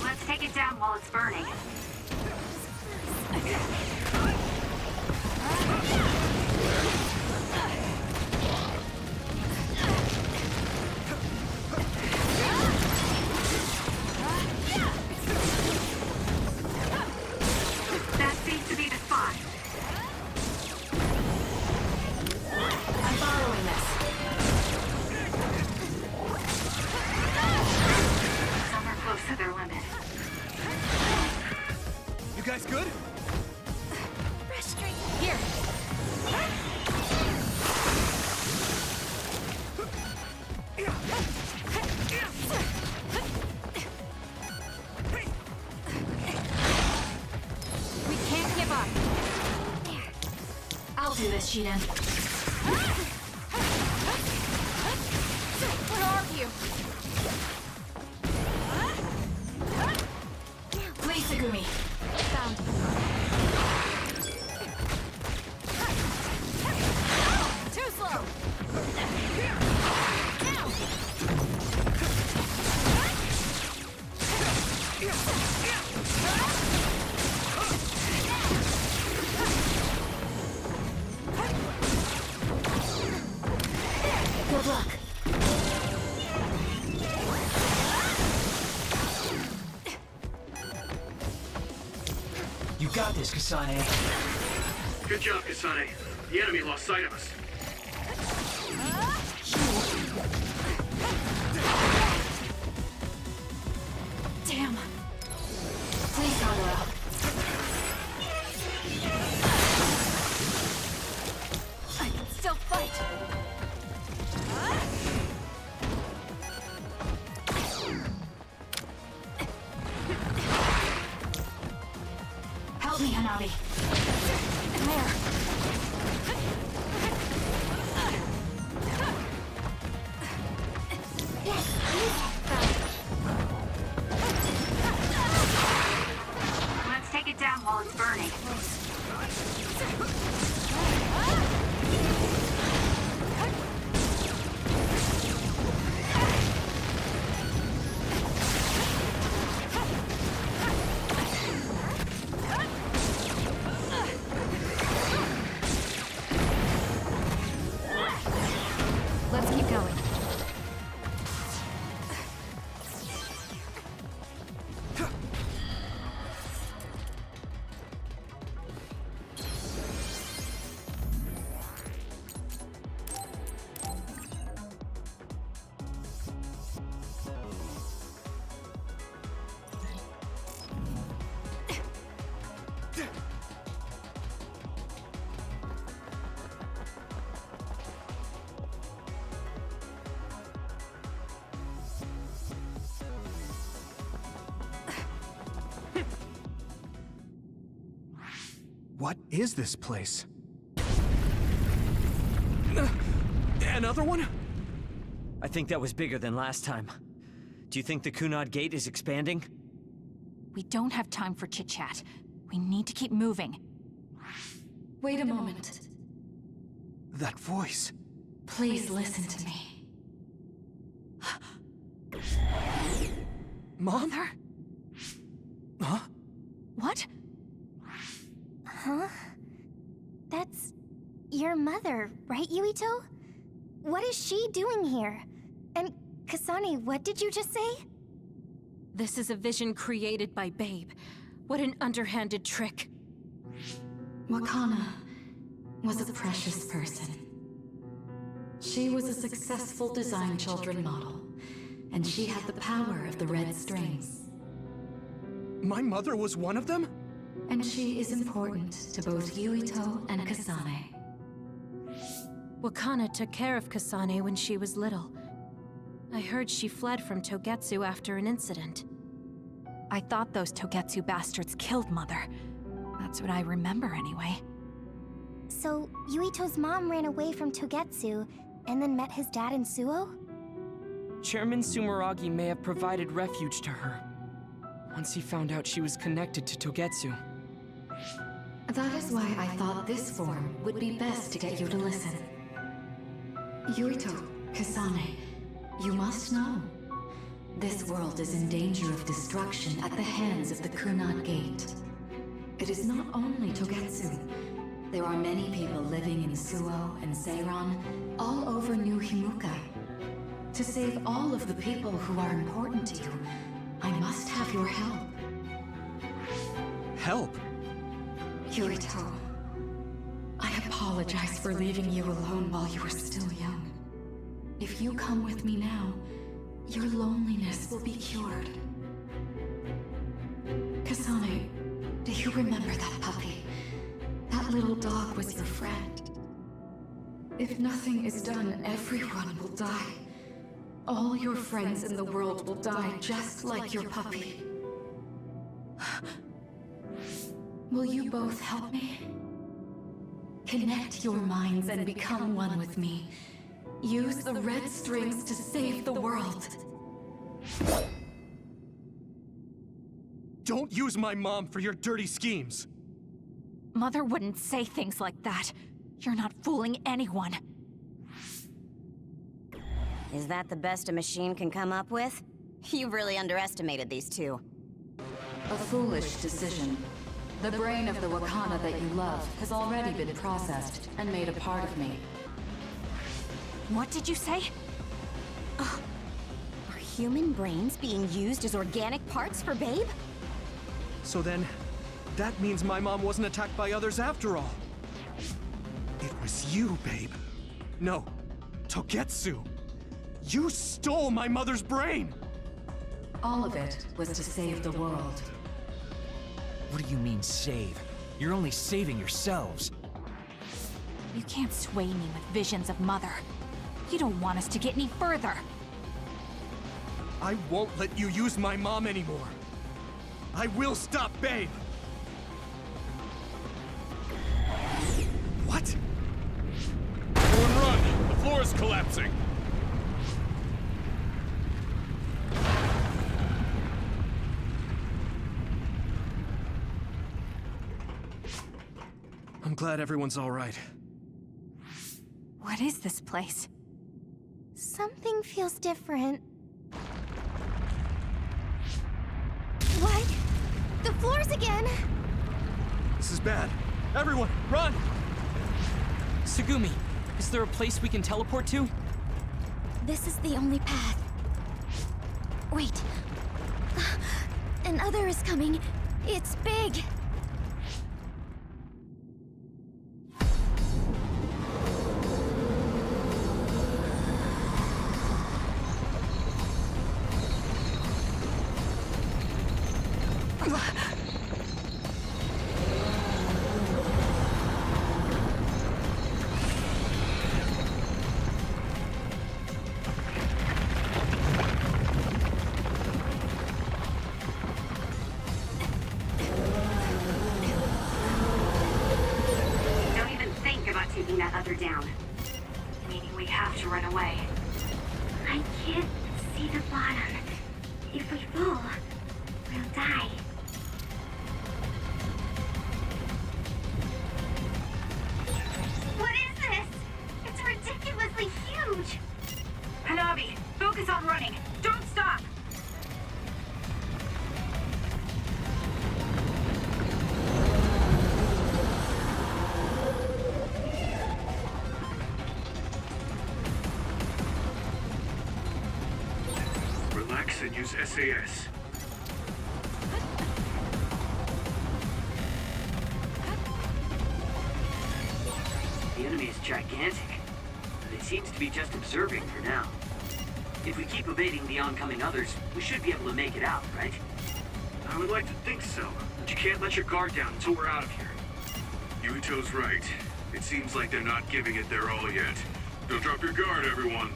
Let's take it down while it's burning. Shiden. Where are you? Please, Segumi. Found. Too slow. Good luck. You got this, Kasane. Good job, Kasane. The enemy lost sight of us. Damn. Please, Kagura. I can still fight. Help me, Hanabi. There. Let's take it down while it's burning. Let's keep going. What is this place? Another one? I think that was bigger than last time. Do you think the Kunad Gate is expanding? We don't have time for chit-chat. We need to keep moving. Wait a moment. That voice. Please listen to me. Mom? Mother? Huh? What? Huh? That's your mother, right, Yuito? What is she doing here? And Kasane, what did you just say? This is a vision created by Babe. What an underhanded trick. Wakana was a precious person. She was a successful design children model, and she had the power of the red strings. My mother was one of them? And she is important to both Yuito and Kasane. Wakana took care of Kasane when she was little. I heard she fled from Togetsu after an incident. I thought those Togetsu bastards killed Mother. That's what I remember anyway. So, Yuito's mom ran away from Togetsu and then met his dad in Suo? Chairman Sumeragi may have provided refuge to her. Once he found out she was connected to Togetsu. That is why I thought this form would be best to get you to listen. Yuito, Kasane, you must know. This world is in danger of destruction at the hands of the Kunad Gate. It is not only Togetsu. There are many people living in Suo and Seiran, all over New Himuka. To save all of the people who are important to you, I must have your help. Help? Yuito, I apologize for leaving you alone while you were still young. If you come with me now, your loneliness will be cured. Kasane, do you remember that puppy? That little dog was your friend. If nothing is done, everyone will die. All your friends in the world will die just like your puppy. Will you both help me? Connect your minds and become one with me. Use the red strings to save the world. Don't use my mom for your dirty schemes! Mother wouldn't say things like that. You're not fooling anyone. Is that the best a machine can come up with? You've really underestimated these two. A foolish decision. The brain of the Wakana that you love has already been processed and made a part of me. What did you say? Are human brains being used as organic parts for Babe? So then, that means my mom wasn't attacked by others after all. It was you, Babe. No, Togetsu. You stole my mother's brain! All of it was to save the world. What do you mean, save? You're only saving yourselves. You can't sway me with visions of Mother. You don't want us to get any further. I won't let you use my mom anymore. I will stop Babe! What? Everyone run! The floor is collapsing! I'm glad everyone's all right. What is this place? Something feels different. What? The floors again! This is bad. Everyone, run! Tsugumi, is there a place we can teleport to? This is the only path. Wait. Another is coming. It's big. Taking that other down. Meaning we have to run away. I can't see the bottom. If we fall, we'll die. What is this? It's ridiculously huge! Hanabi, focus on running. Don't stop! And use SAS. The enemy is gigantic, but it seems to be just observing for now. If we keep evading the oncoming others, we should be able to make it out, right? I would like to think so, but you can't let your guard down until we're out of here. Yuito's right. It seems like they're not giving it their all yet. Don't drop your guard, everyone.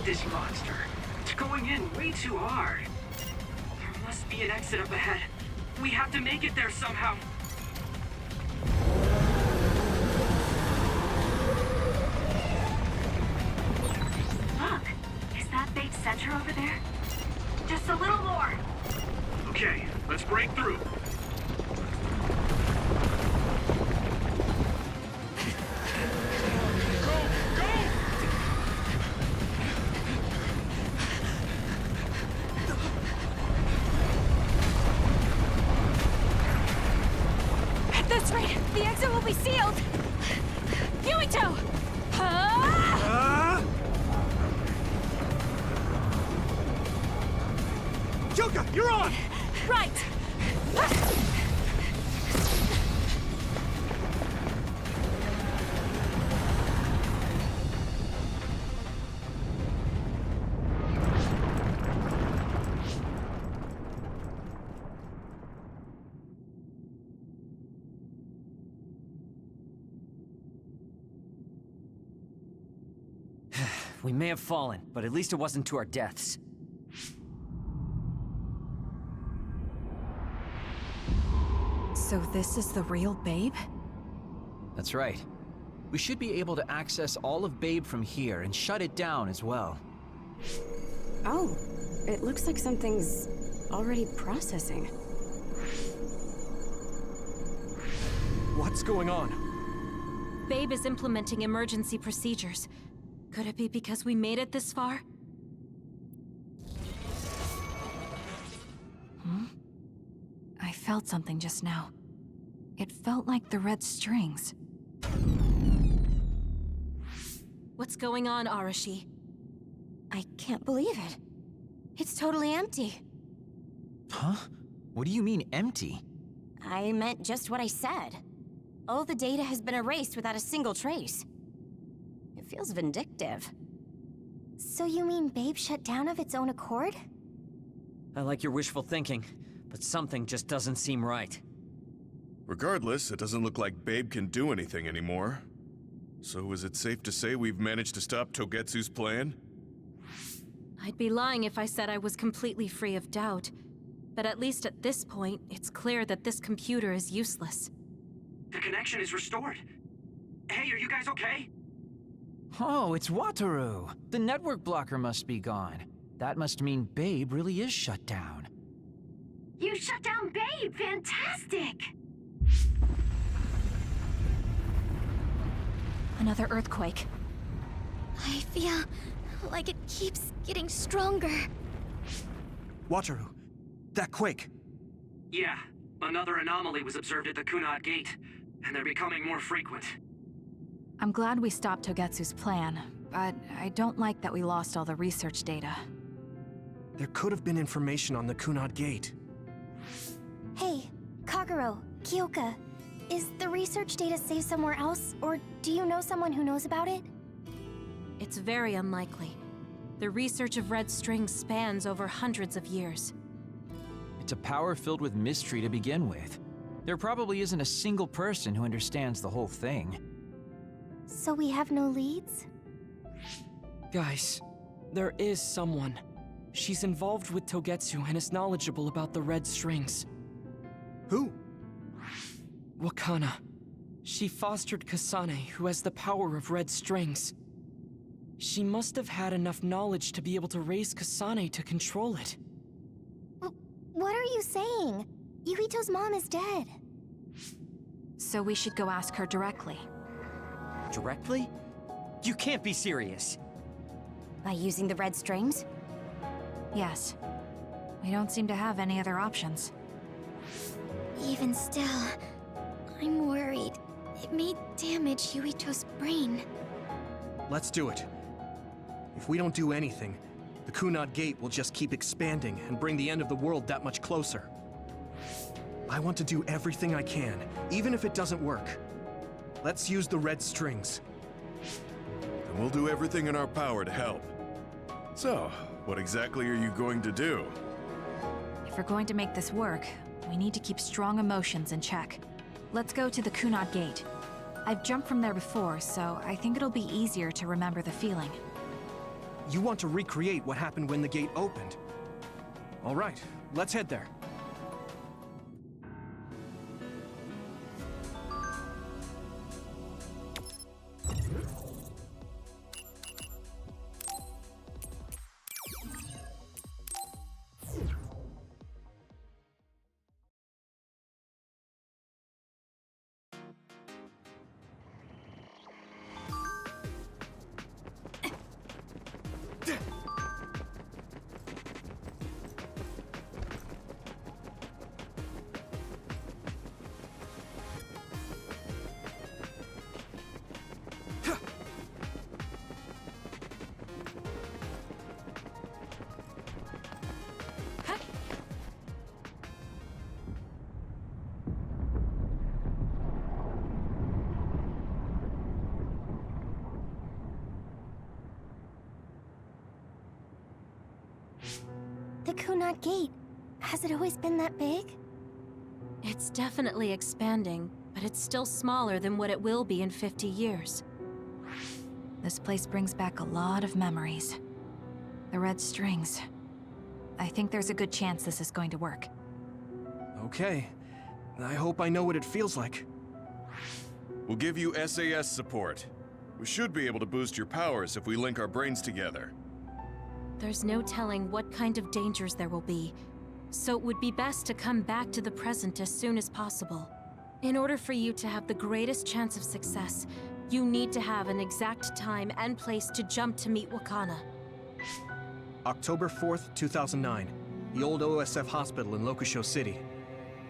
This monster. It's going in way too hard. There must be an exit up ahead. We have to make it there somehow. Look, is that big center over there? Just a little more. Okay, let's break through. That's right! The exit will be sealed! Yuito! Yuka, you're on! Right! We may have fallen, but at least it wasn't to our deaths. So this is the real Babe? That's right. We should be able to access all of Babe from here and shut it down as well. Oh, it looks like something's already processing. What's going on? Babe is implementing emergency procedures. Could it be because we made it this far? I felt something just now. It felt like the red strings. What's going on, Arashi? I can't believe it. It's totally empty. Huh? What do you mean, empty? I meant just what I said. All the data has been erased without a single trace. It feels vindictive. So you mean Babe shut down of its own accord? I like your wishful thinking, but something just doesn't seem right. Regardless, it doesn't look like Babe can do anything anymore. So is it safe to say we've managed to stop Togetsu's plan? I'd be lying if I said I was completely free of doubt. But at least at this point, it's clear that this computer is useless. The connection is restored. Hey, are you guys okay? Oh, it's Wataru! The network blocker must be gone. That must mean Babe really is shut down. You shut down Babe! Fantastic! Another earthquake. I feel like it keeps getting stronger. Wataru, that quake. Yeah, another anomaly was observed at the Kunad Gate, and they're becoming more frequent. I'm glad we stopped Togetsu's plan, but I don't like that we lost all the research data. There could have been information on the Kunad Gate. Hey, Kagero, Kyoka, is the research data saved somewhere else, or do you know someone who knows about it? It's very unlikely. The research of red strings spans over hundreds of years. It's a power filled with mystery to begin with. There probably isn't a single person who understands the whole thing. So we have no leads? Guys, there is someone. She's involved with Togetsu and is knowledgeable about the red strings. Who? Wakana. She fostered Kasane, who has the power of red strings. She must have had enough knowledge to be able to raise Kasane to control it. What are you saying? Yuito's mom is dead. So we should go ask her directly. Directly? You can't be serious. By using the red strings? Yes. We don't seem to have any other options. Even still, I'm worried. It may damage Yuito's brain. Let's do it. If we don't do anything, the Kunad Gate will just keep expanding and bring the end of the world that much closer. I want to do everything I can, even if it doesn't work. Let's use the red strings. And we'll do everything in our power to help. So, what exactly are you going to do? If we're going to make this work, we need to keep strong emotions in check. Let's go to the Kunad Gate. I've jumped from there before, so I think it'll be easier to remember the feeling. You want to recreate what happened when the gate opened? All right, let's head there. The Kunad Gate. Has it always been that big? It's definitely expanding, but it's still smaller than what it will be in 50 years. This place brings back a lot of memories. The red strings. I think there's a good chance this is going to work. Okay. I hope I know what it feels like. We'll give you SAS support. We should be able to boost your powers if we link our brains together. There's no telling what kind of dangers there will be, so it would be best to come back to the present as soon as possible. In order for you to have the greatest chance of success, you need to have an exact time and place to jump to meet Wakana. October 4th, 2009. The old OSF hospital in Lokusho City.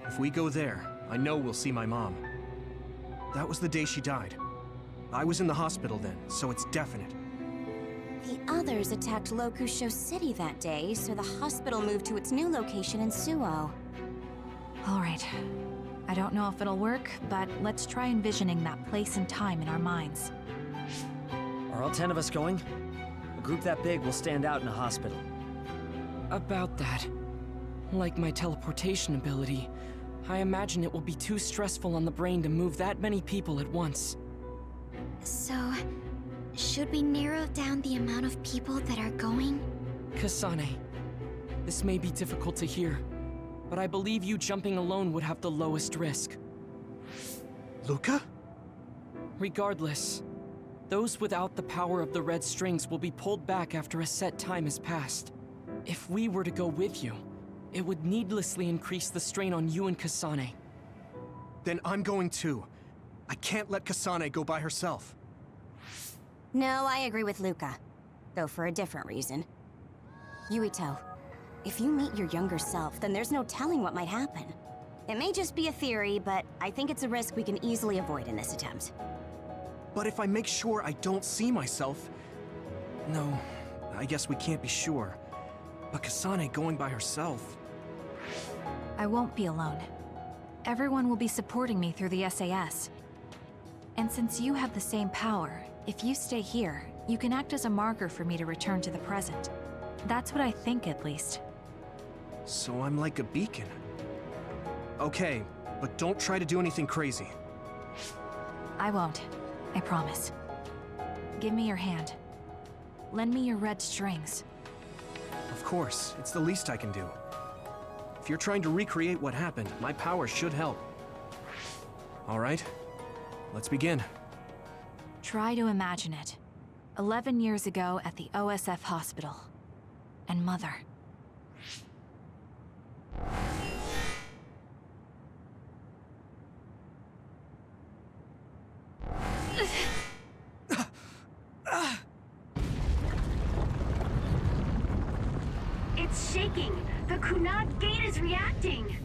If we go there, I know we'll see my mom. That was the day she died. I was in the hospital then, so it's definite. The others attacked Lokusho City that day, so the hospital moved to its new location in Suo. All right. I don't know if it'll work, but let's try envisioning that place and time in our minds. Are all 10 of us going? A group that big will stand out in a hospital. About that. Like my teleportation ability, I imagine it will be too stressful on the brain to move that many people at once. So, should we narrow down the amount of people that are going? Kasane, this may be difficult to hear, but I believe you jumping alone would have the lowest risk. Luca? Regardless, those without the power of the red strings will be pulled back after a set time has passed. If we were to go with you, it would needlessly increase the strain on you and Kasane. Then I'm going too. I can't let Kasane go by herself. No, I agree with Luca. Though for a different reason. Yuito, if you meet your younger self, then there's no telling what might happen. It may just be a theory, but I think it's a risk we can easily avoid in this attempt. But if I make sure I don't see myself... No, I guess we can't be sure. But Kasane going by herself... I won't be alone. Everyone will be supporting me through the SAS. And since you have the same power, if you stay here, you can act as a marker for me to return to the present. That's what I think, at least. So I'm like a beacon. Okay, but don't try to do anything crazy. I won't. I promise. Give me your hand. Lend me your red strings. Of course, it's the least I can do. If you're trying to recreate what happened, my power should help. All right, let's begin. Try to imagine it. 11 years ago at the OSF hospital. And Mother. It's shaking! The Kunad Gate is reacting!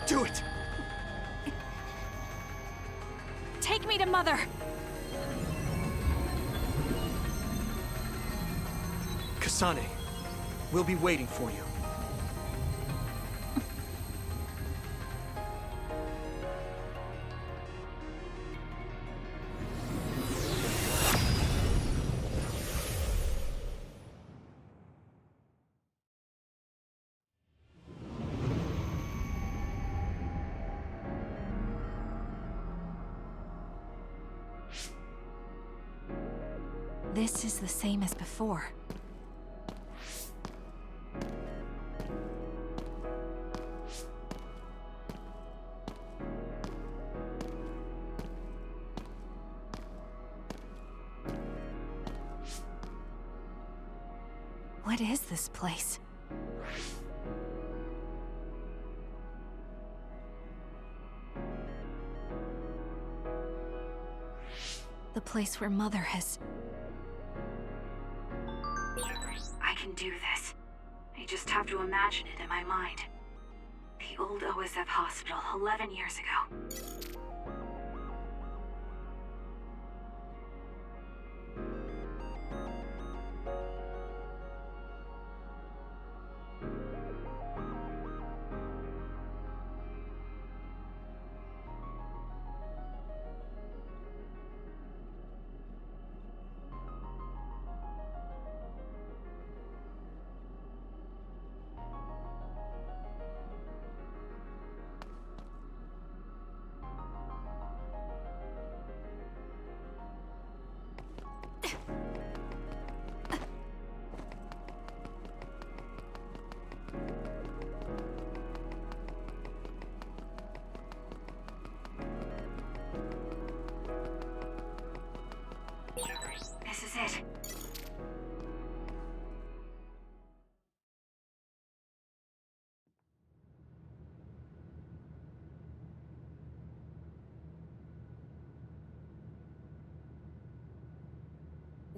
Do it! Take me to Mother! Kasane, we'll be waiting for you. This is the same as before. What is this place? The place where Mother has... I can do this. I just have to imagine it in my mind. The old OSF hospital 11 years ago.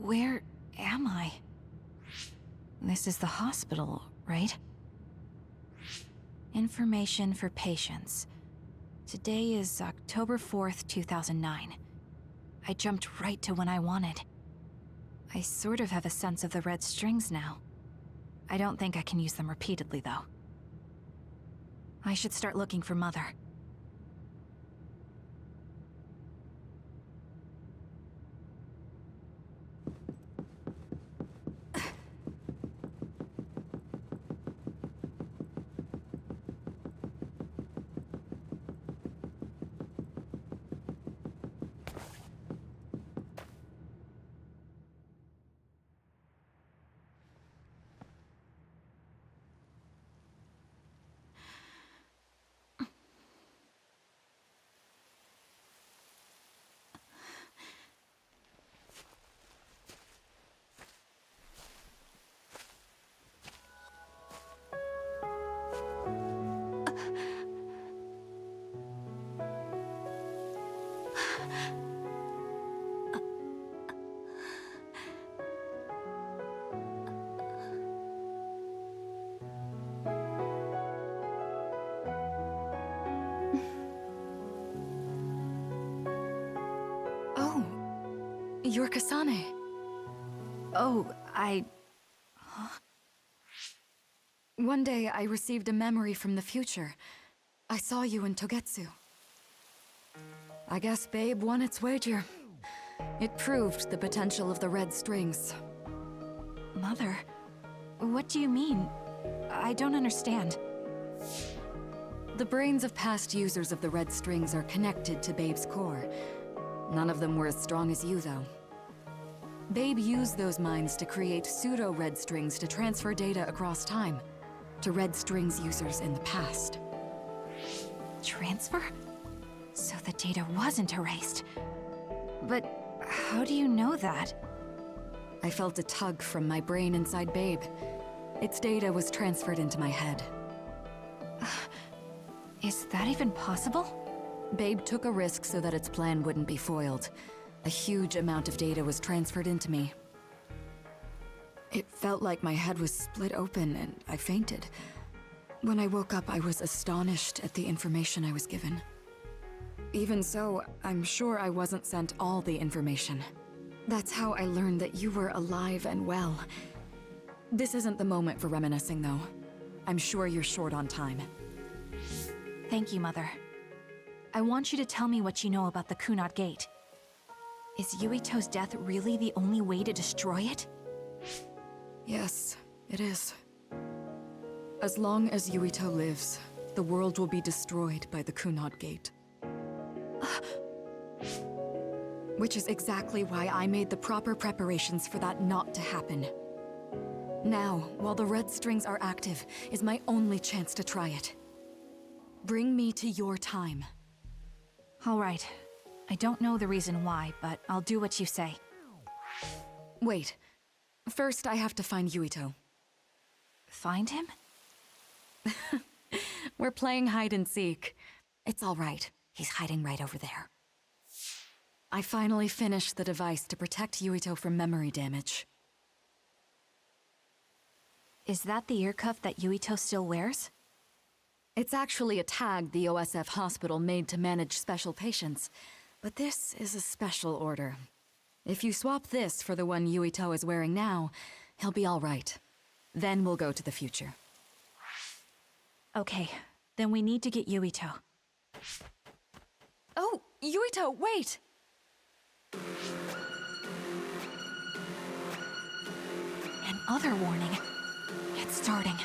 Where am I? This is the hospital, right? Information for patients. Today is October 4th, 2009. I jumped right to when I wanted. I sort of have a sense of the red strings now. I don't think I can use them repeatedly, though. I should start looking for Mother. Oh, you're Kasane. Oh, Huh? One day I received a memory from the future. I saw you in Togetsu. I guess Babe won its wager. It proved the potential of the red strings. Mother? What do you mean? I don't understand. The brains of past users of the red strings are connected to Babe's core. None of them were as strong as you, though. Babe used those minds to create pseudo-red strings to transfer data across time to red strings users in the past. Transfer? So the data wasn't erased. But how do you know that? I felt a tug from my brain inside Babe. Its data was transferred into my head. Is that even possible? Babe took a risk so that its plan wouldn't be foiled. A huge amount of data was transferred into me. It felt like my head was split open and I fainted. When I woke up, I was astonished at the information I was given. Even so, I'm sure I wasn't sent all the information. That's how I learned that you were alive and well. This isn't the moment for reminiscing, though. I'm sure you're short on time. Thank you, Mother. I want you to tell me what you know about the Kunad Gate. Is Yuito's death really the only way to destroy it? Yes, it is. As long as Yuito lives, the world will be destroyed by the Kunad Gate. Which is exactly why I made the proper preparations for that not to happen. Now, while the red strings are active, is my only chance to try it. Bring me to your time. All right. I don't know the reason why, but I'll do what you say. Wait. First, I have to find Yuito. Find him? We're playing hide and seek. It's all right. He's hiding right over there. I finally finished the device to protect Yuito from memory damage. Is that the ear cuff that Yuito still wears? It's actually a tag the OSF hospital made to manage special patients. But this is a special order. If you swap this for the one Yuito is wearing now, he'll be all right. Then we'll go to the future. Okay, then we need to get Yuito. Oh, Yuito, wait! Another warning. It's starting.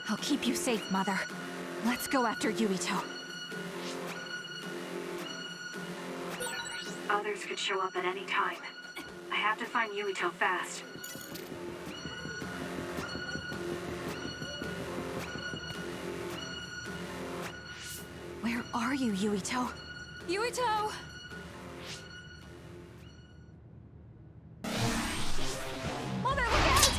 I'll keep you safe, Mother. Let's go after Yuito. Others could show up at any time. I have to find Yuito fast. Where are you, Yuito? Yuito! Mother, look out!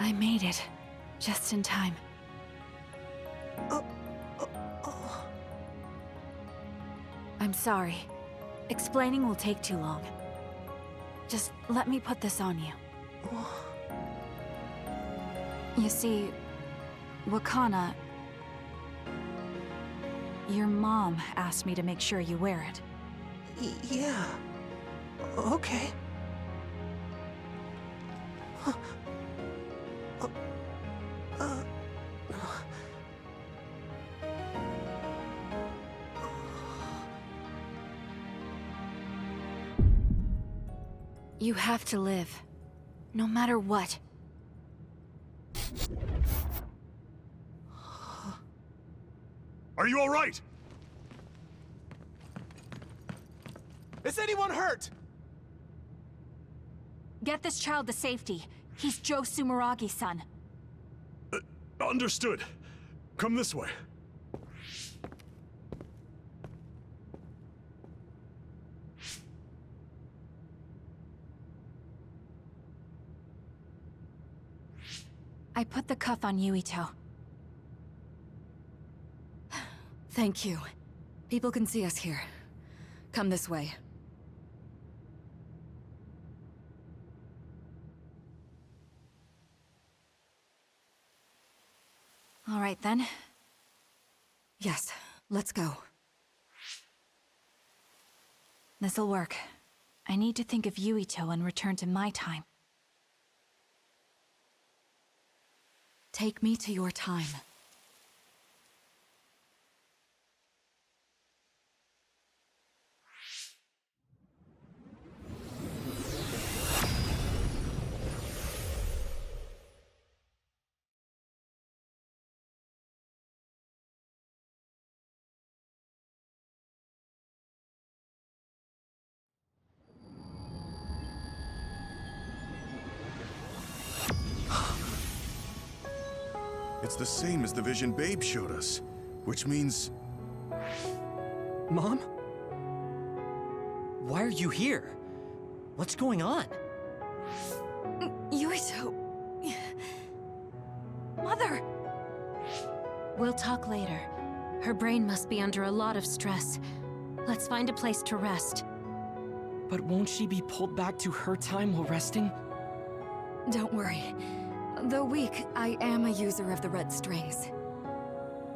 I made it. Just in time. I'm sorry. Explaining will take too long. Just let me put this on you. You see, Wakana... Your mom asked me to make sure you wear it. Yeah. Okay. You have to live. No matter what. Are you all right? Is anyone hurt? Get this child to safety. He's Joe Sumeragi's son. Understood. Come this way. I put the cuff on Yuito. Thank you. People can see us here. Come this way. All right then. Yes, let's go. This'll work. I need to think of Yuito and return to my time. Take me to your time. It's the same as the vision Babe showed us, which means... Mom? Why are you here? What's going on? Yuito... Mother! We'll talk later. Her brain must be under a lot of stress. Let's find a place to rest. But won't she be pulled back to her time while resting? Don't worry. Though weak, I am a user of the red strings.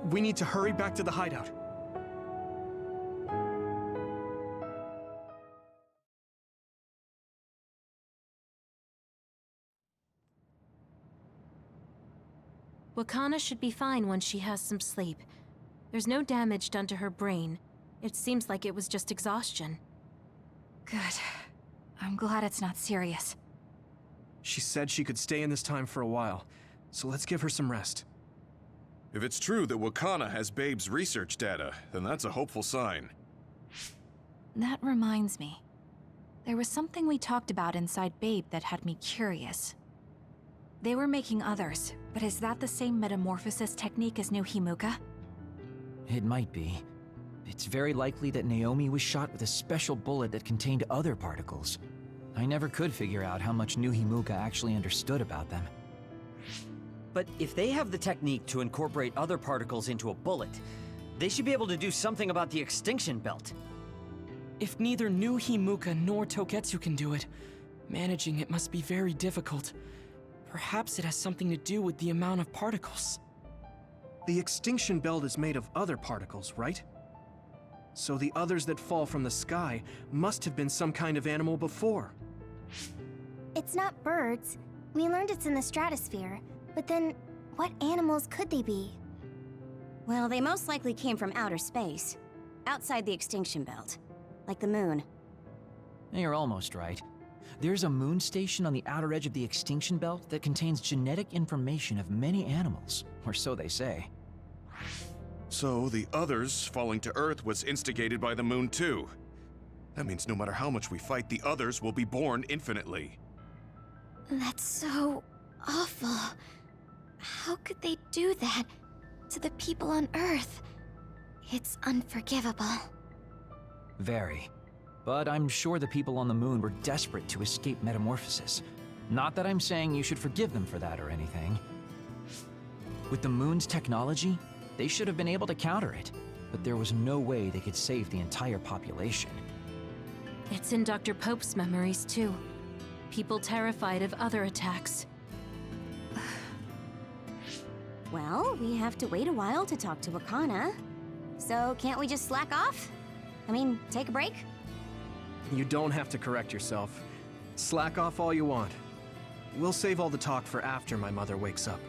We need to hurry back to the hideout. Wakana should be fine once she has some sleep. There's no damage done to her brain. It seems like it was just exhaustion. Good. I'm glad it's not serious. She said she could stay in this time for a while, so let's give her some rest. If it's true that Wakana has Babe's research data, then that's a hopeful sign. That reminds me. There was something we talked about inside Babe that had me curious. They were making others, but is that the same metamorphosis technique as New Himuka? It might be. It's very likely that Naomi was shot with a special bullet that contained other particles. I never could figure out how much New Himuka actually understood about them. But if they have the technique to incorporate other particles into a bullet, they should be able to do something about the extinction belt. If neither New Himuka nor Togetsu can do it, managing it must be very difficult. Perhaps it has something to do with the amount of particles. The extinction belt is made of other particles, right? So the others that fall from the sky must have been some kind of animal before. It's not birds. We learned it's in the stratosphere. But then, what animals could they be? Well, they most likely came from outer space. Outside the extinction belt. Like the moon. You're almost right. There's a moon station on the outer edge of the extinction belt that contains genetic information of many animals, or so they say. So the others falling to Earth was instigated by the moon too. That means no matter how much we fight, the others will be born infinitely. That's so awful. How could they do that to the people on Earth? It's unforgivable. Very. But I'm sure the people on the moon were desperate to escape metamorphosis. Not that I'm saying you should forgive them for that or anything. With the moon's technology, they should have been able to counter it, but there was no way they could save the entire population. It's in Dr. Pope's memories, too. People terrified of other attacks. Well, we have to wait a while to talk to Wakana. So can't we just slack off? I mean, take a break? You don't have to correct yourself. Slack off all you want. We'll save all the talk for after my mother wakes up.